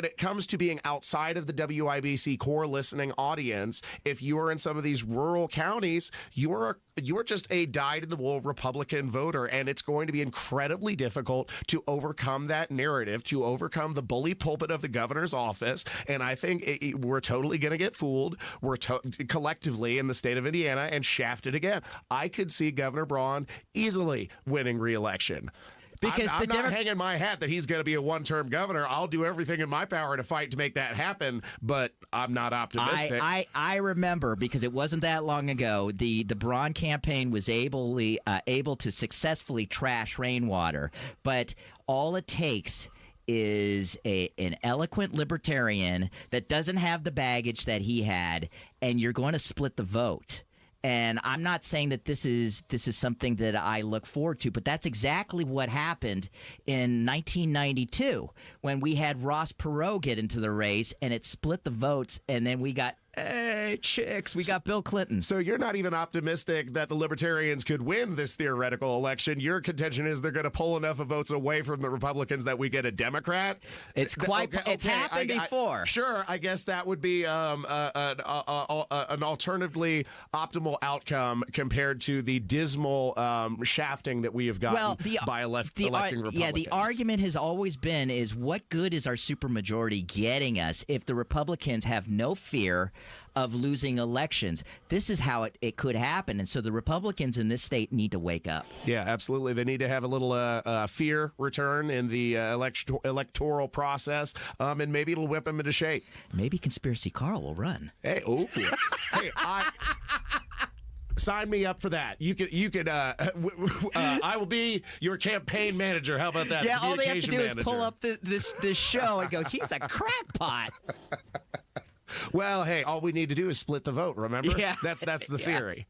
it comes to being outside of the WIBC core listening audience, if you are in some of these rural counties, you're just a dyed-in-the-wool Republican voter, and it's going to be incredibly difficult to overcome that narrative, to overcome the bully pulpit of the governor's office. And I think we're totally going to get fooled. We're collectively in the state of Indiana and shafted again. I could see Governor Braun easily winning re-election. Because I'm not hanging my hat that he's going to be a one-term governor. I'll do everything in my power to fight to make that happen, but I'm not optimistic. I remember, because it wasn't that long ago, the Braun campaign was able to successfully trash rainwater, but all it takes is an eloquent libertarian that doesn't have the baggage that he had, and you're going to split the vote. And I'm not saying that this is something that I look forward to, but that's exactly what happened in 1992 when we had Ross Perot get into the race, and it split the votes, and then we got we got Bill Clinton. So you're not even optimistic that the Libertarians could win this theoretical election. Your contention is they're going to pull enough of votes away from the Republicans that we get a Democrat. It's it's happened before. Sure, I guess that would be an alternatively optimal outcome compared to the dismal shafting that we have gotten by electing Republicans. Yeah, the argument has always been is what good is our supermajority getting us if the Republicans have no fear of losing elections? This is how it could happen. And so the Republicans in this state need to wake up. Yeah, absolutely. They need to have a little fear return in the electoral process, and maybe it'll whip them into shape. Maybe Conspiracy Carl will run. Hey, hey, sign me up for that. You could. I will be your campaign manager. How about that? Yeah, all they have to do is pull up this show and go, he's a crackpot. Well, hey, all we need to do is split the vote, remember? Yeah. That's the theory.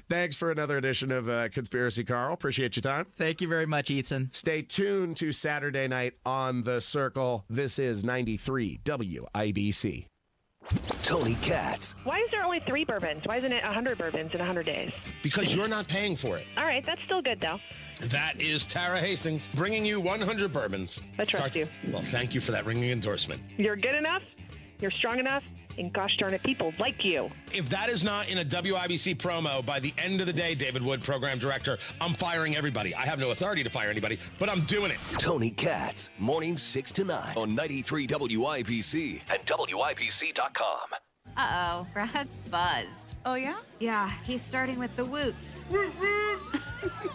Thanks for another edition of Conspiracy Carl. Appreciate your time. Thank you very much, Ethan. Stay tuned to Saturday Night on the Circle. This is 93 WIBC. Tony Katz. Why is there only 3 bourbons? Why isn't it 100 bourbons in 100 days? Because you're not paying for it. All right, that's still good, though. That is Tara Hastings bringing you 100 bourbons. I trust you. Well, thank you for that ringing endorsement. You're good enough, you're strong enough, and gosh darn it, people like you. If that is not in a WIBC promo by the end of the day, David Wood, program director, I'm firing everybody. I have no authority to fire anybody, but I'm doing it. Tony Katz, mornings 6 to 9 on 93 WIBC and WIBC.com. Uh-oh, Brad's buzzed. Oh, yeah? Yeah, he's starting with the woots.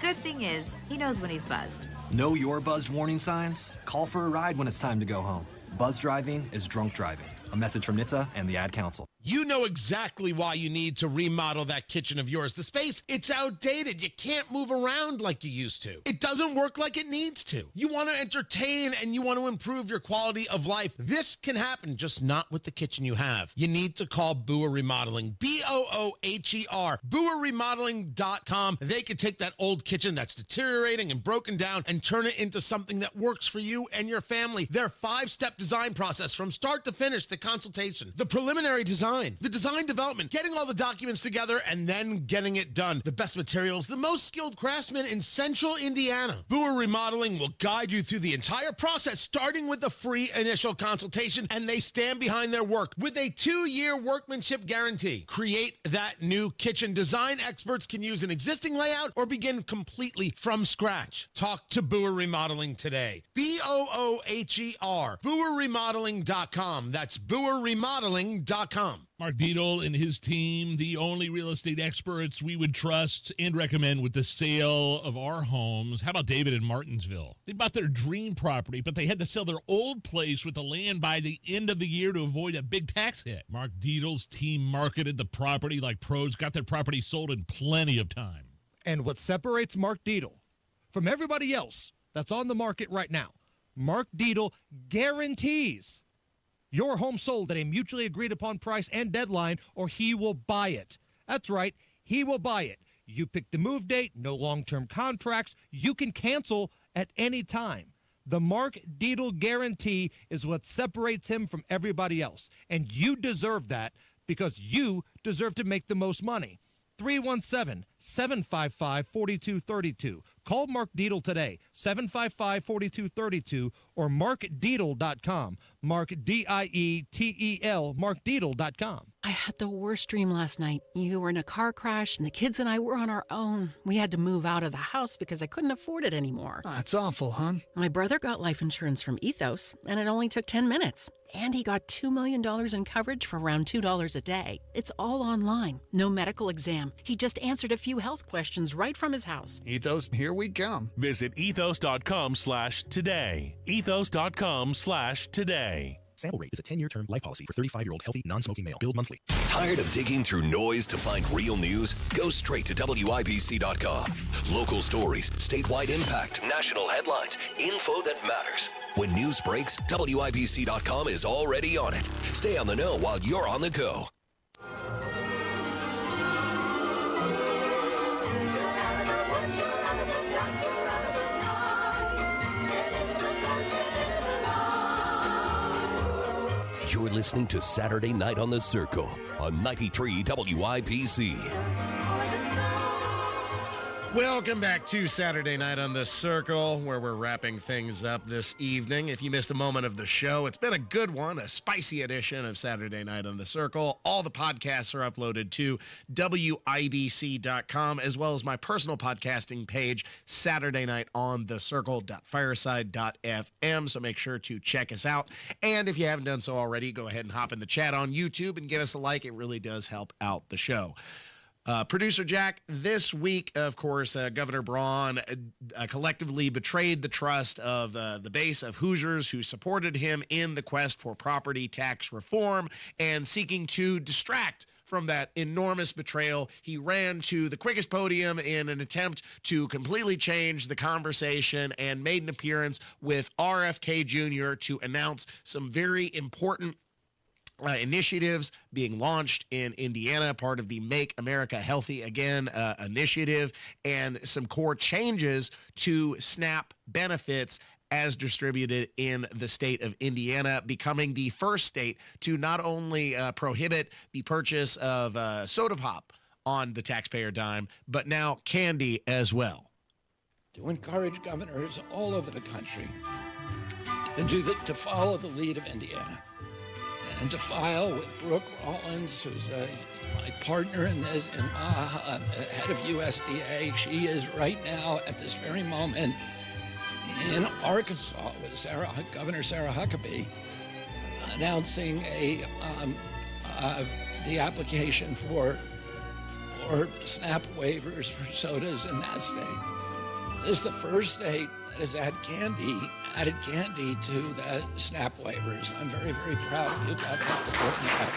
Good thing is, he knows when he's buzzed. Know your buzzed warning signs? Call for a ride when it's time to go home. Buzz driving is drunk driving. A message from NHTSA and the Ad Council. You know exactly why you need to remodel that kitchen of yours. The space, it's outdated. You can't move around like you used to. It doesn't work like it needs to. You want to entertain and you want to improve your quality of life. This can happen, just not with the kitchen you have. You need to call Booher Remodeling. BOOHER. BooherRemodeling.com. They can take that old kitchen that's deteriorating and broken down and turn it into something that works for you and your family. Their 5-step design process from start to finish, the consultation, the preliminary design, the design development, getting all the documents together, and then getting it done. The best materials, the most skilled craftsmen in Central Indiana. Booher Remodeling will guide you through the entire process, starting with the free initial consultation, and they stand behind their work with a 2-year workmanship guarantee. Create that new kitchen. Design experts can use an existing layout or begin completely from scratch. Talk to Booher Remodeling today. BOOHER. BooherRemodeling.com. That's BooherRemodeling.com. them. Mark Dietel and his team, the only real estate experts we would trust and recommend with the sale of our homes. How about David in Martinsville? They bought their dream property, but they had to sell their old place with the land by the end of the year to avoid a big tax hit. Mark Dietel's team marketed the property like pros, got their property sold in plenty of time. And what separates Mark Dietel from everybody else that's on the market right now, Mark Dietel guarantees your home sold at a mutually agreed upon price and deadline, or he will buy it. That's right, he will buy it. You pick the move date, no long-term contracts. You can cancel at any time. The Mark Dietel guarantee is what separates him from everybody else. And you deserve that because you deserve to make the most money. 317-755-4232. Call Mark Dietel today, 755-4232, or markdietel.com. Mark, D-I-E-T-E-L, markdietel.com. I had the worst dream last night. You were in a car crash, and the kids and I were on our own. We had to move out of the house because I couldn't afford it anymore. That's awful, hon. My brother got life insurance from Ethos, and it only took 10 minutes. And he got $2 million in coverage for around $2 a day. It's all online. No medical exam. He just answered a few health questions right from his house. Ethos, here we come. Visit ethos.com/today. Ethos.com/today. Sample rate is a 10-year term life policy for 35-year-old healthy, non-smoking male. Billed monthly. Tired of digging through noise to find real news? Go straight to WIBC.com. Local stories, statewide impact, national headlines, info that matters. When news breaks, WIBC.com is already on it. Stay on the know while you're on the go. You're listening to Saturday Night on the Circle on 93 WIBC. Welcome back to Saturday Night on the Circle, where we're wrapping things up this evening. If you missed a moment of the show, it's been a good one, a spicy edition of Saturday Night on the Circle. All the podcasts are uploaded to WIBC.com, as well as my personal podcasting page, Saturday Night on the Circle.fireside.fm. So make sure to check us out. And if you haven't done so already, go ahead and hop in the chat on YouTube and give us a like. It really does help out the show. Producer Jack, this week, of course, Governor Braun collectively betrayed the trust of the base of Hoosiers who supported him in the quest for property tax reform, and seeking to distract from that enormous betrayal, he ran to the quickest podium in an attempt to completely change the conversation and made an appearance with RFK Jr. to announce some very important initiatives being launched in Indiana, part of the Make America Healthy Again initiative, and some core changes to SNAP benefits as distributed in the state of Indiana, becoming the first state to not only prohibit the purchase of soda pop on the taxpayer dime, but now candy as well. To encourage governors all over the country to follow the lead of Indiana, and to file with Brooke Rollins, who's my partner in this, and head of USDA. She is right now, at this very moment, in Arkansas with Governor Sarah Huckabee, announcing the application for SNAP waivers for sodas in that state. This is the first state that has added candy to the SNAP waivers. I'm very, very proud of you, Governor, for doing that.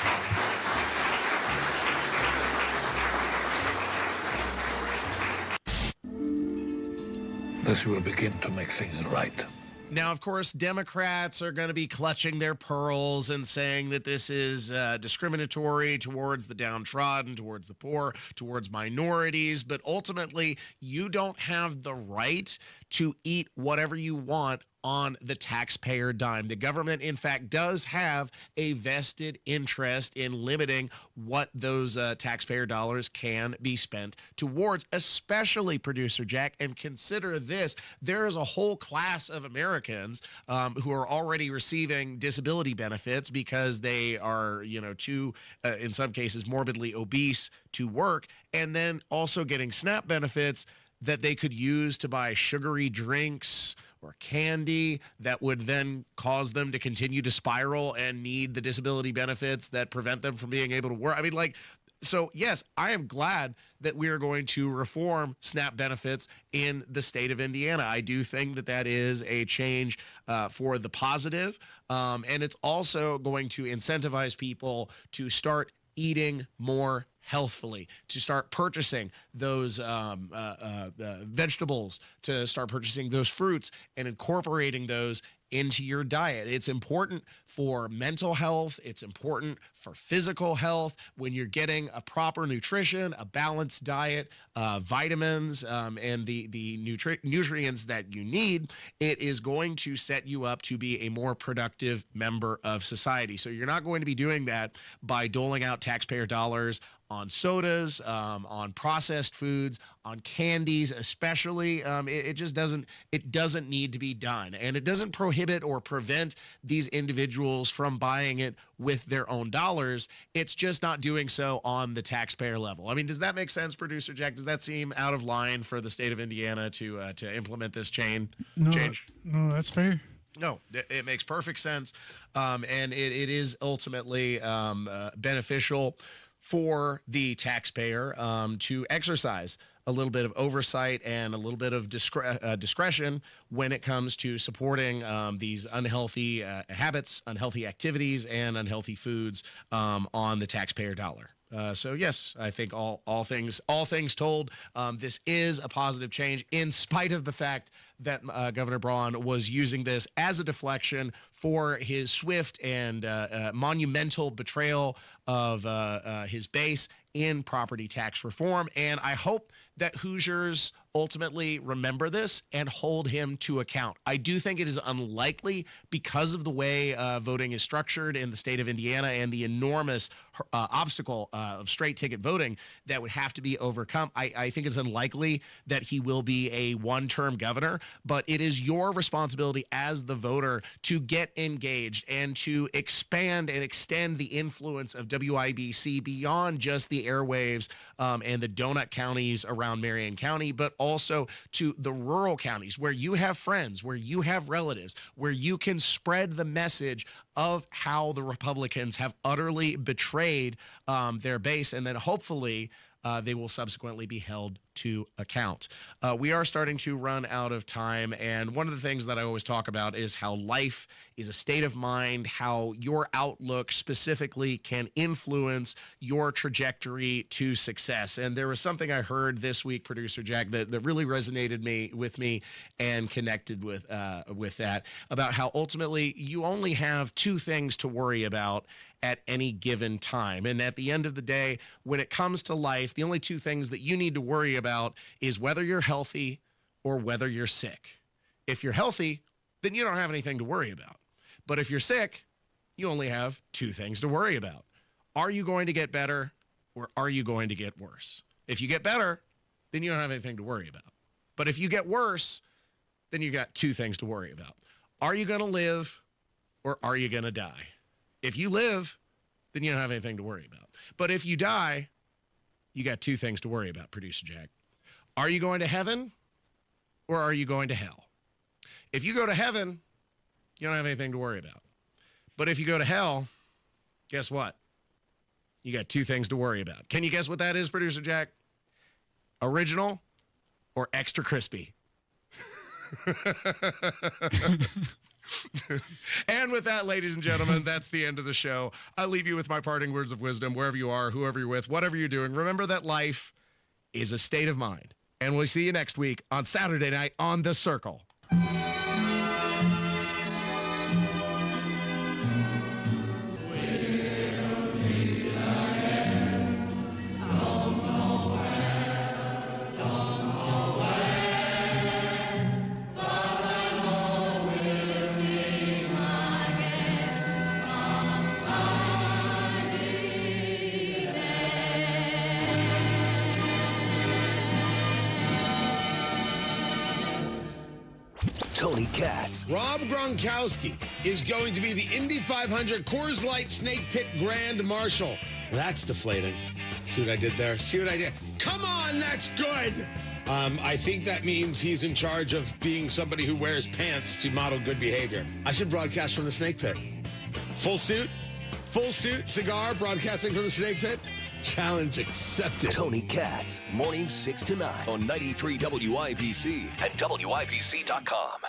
This will begin to make things right. Now, of course, Democrats are going to be clutching their pearls and saying that this is discriminatory towards the downtrodden, towards the poor, towards minorities. But ultimately, you don't have the right to eat whatever you want on the taxpayer dime. The government, in fact, does have a vested interest in limiting what those taxpayer dollars can be spent towards, especially, Producer Jack. And consider this, there is a whole class of Americans who are already receiving disability benefits because they are, too, in some cases, morbidly obese to work, and then also getting SNAP benefits that they could use to buy sugary drinks or candy that would then cause them to continue to spiral and need the disability benefits that prevent them from being able to work. I mean, like, so yes, I am glad that we are going to reform SNAP benefits in the state of Indiana. I do think that that is a change for the positive, and it's also going to incentivize people to start eating more healthfully, to start purchasing those vegetables, to start purchasing those fruits and incorporating those into your diet. It's important for mental health. It's important for physical health. When you're getting a proper nutrition, a balanced diet, vitamins, and the nutrients that you need, it is going to set you up to be a more productive member of society. So you're not going to be doing that by doling out taxpayer dollars on sodas, on processed foods, on candies, especially. It just doesn't need to be done. And it doesn't prohibit or prevent these individuals from buying it with their own dollars. It's just not doing so on the taxpayer level. I mean, does that make sense, Producer Jack? Does that seem out of line for the state of Indiana to implement this change? No, that's fair. No, it makes perfect sense. And it is ultimately beneficial for the taxpayer to exercise a little bit of oversight and a little bit of discretion when it comes to supporting these unhealthy habits, unhealthy activities, and unhealthy foods on the taxpayer dollar. So yes, I think all things told, this is a positive change, in spite of the fact that Governor Braun was using this as a deflection for his swift and monumental betrayal of his base in property tax reform. And I hope that Hoosiers ultimately remember this and hold him to account. I do think it is unlikely, because of the way voting is structured in the state of Indiana and the enormous obstacle of straight ticket voting that would have to be overcome. I think it's unlikely that he will be a one-term governor, but it is your responsibility as the voter to get engaged and to expand and extend the influence of WIBC beyond just the airwaves and the donut counties around Marion County, but also to the rural counties where you have friends, where you have relatives, where you can spread the message of how the Republicans have utterly betrayed their base, and then hopefully they will subsequently be held to account. We are starting to run out of time, and one of the things that I always talk about is how life is a state of mind, how your outlook specifically can influence your trajectory to success. And there was something I heard this week, Producer Jack, that really resonated with me and connected with that, about how ultimately you only have two things to worry about at any given time. And at the end of the day, when it comes to life, the only two things that you need to worry about is whether you're healthy or whether you're sick. If you're healthy, then you don't have anything to worry about. But if you're sick, you only have two things to worry about. Are you going to get better, or are you going to get worse? If you get better, then you don't have anything to worry about. But if you get worse, then you got two things to worry about. Are you going to live, or are you going to die? If you live, then you don't have anything to worry about. But if you die, you got two things to worry about, Producer Jack. Are you going to heaven, or are you going to hell? If you go to heaven, you don't have anything to worry about. But if you go to hell, guess what? You got two things to worry about. Can you guess what that is, Producer Jack? Original or extra crispy? And with that, ladies and gentlemen, that's the end of the show. I leave you with my parting words of wisdom. Wherever you are, whoever you're with, whatever you're doing, remember that life is a state of mind. And we'll see you next week on Saturday night on The Circle. Tony Katz. Rob Gronkowski is going to be the Indy 500 Coors Light Snake Pit Grand Marshal. That's deflating. See what I did there? See what I did? Come on, that's good. I think that means he's in charge of being somebody who wears pants to model good behavior. I should broadcast from the snake pit. Full suit, cigar, broadcasting from the snake pit. Challenge accepted. Tony Katz, mornings 6 to 9 on 93 WIBC and WIBC.com.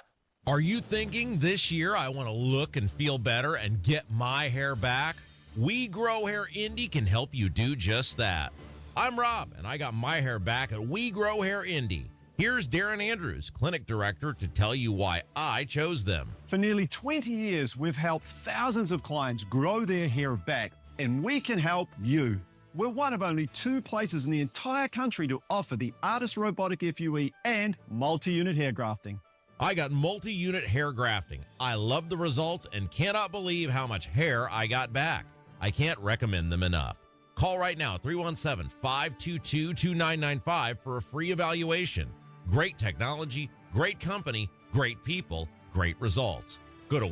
Are you thinking this year I want to look and feel better and get my hair back? We Grow Hair Indy can help you do just that. I'm Rob, and I got my hair back at We Grow Hair Indy. Here's Darren Andrews, clinic director, to tell you why I chose them. For nearly 20 years, we've helped thousands of clients grow their hair back, and we can help you. We're one of only 2 places in the entire country to offer the Artist Robotic FUE and multi-unit hair grafting. I got multi-unit hair grafting. I love the results and cannot believe how much hair I got back. I can't recommend them enough. Call right now, 317-522-2995 for a free evaluation. Great technology, great company, great people, great results. Go to